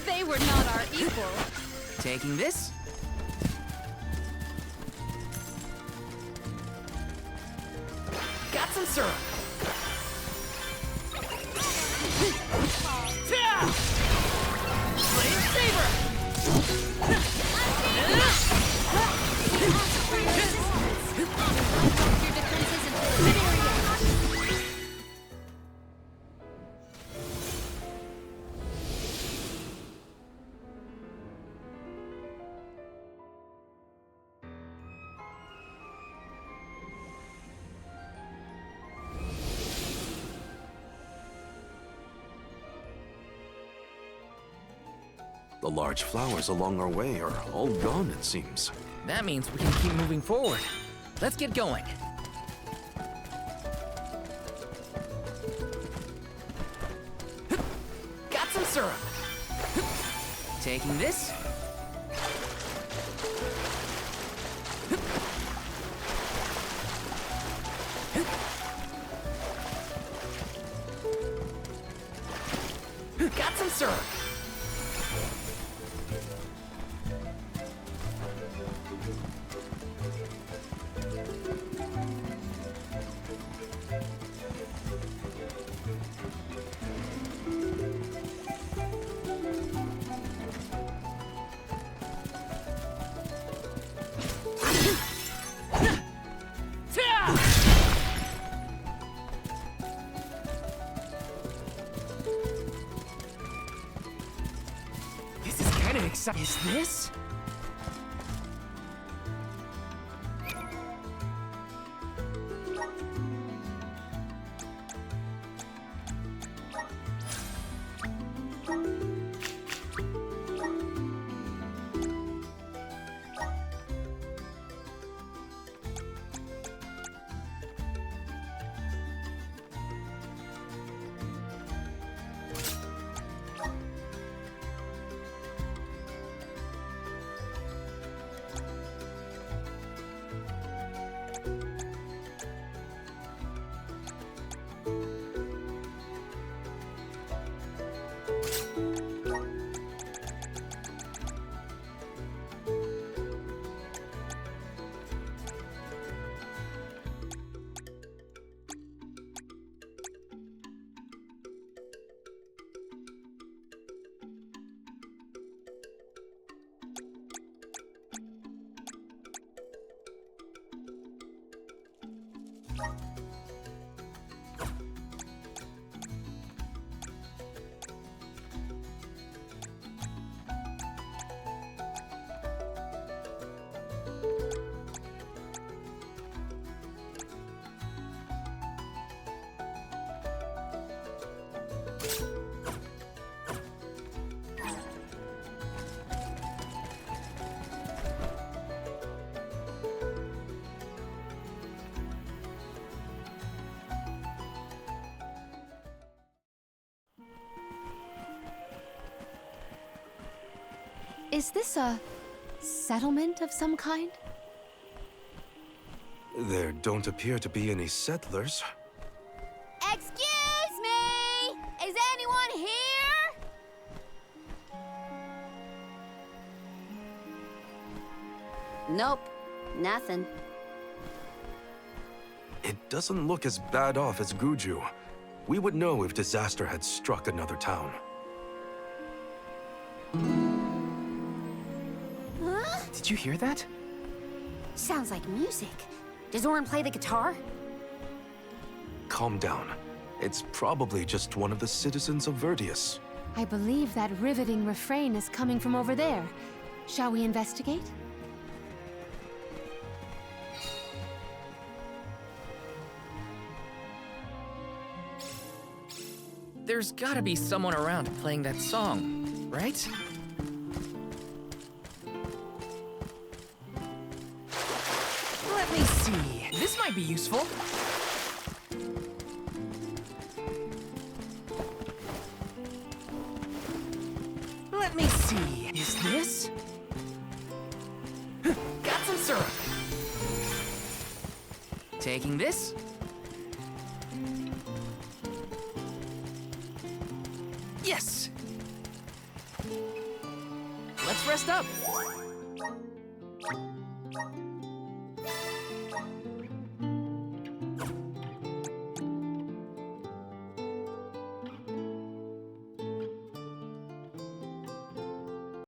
They were not our equal. Taking this. Got some syrup. Flame saber. Your defenses in this area. The large flowers along our way are all gone, it seems. That means we can keep moving forward. Let's get going. Got some syrup. Taking this. Got some syrup. This is kind of exciting. Is this? Is this a settlement of some kind? There don't appear to be any settlers. Excuse me! Is anyone here? Nope, nothing. It doesn't look as bad off as Guju. We would know if disaster had struck another town. Huh? Did you hear that? Sounds like music. Does Orin play the guitar? Calm down. It's probably just one of the citizens of Vertius. I believe that riveting refrain is coming from over there. Shall we investigate? There's gotta be someone around playing that song, right? Let me see. This might be useful. Let me see. Is this? Got some syrup. Taking this. Yes. Let's rest up.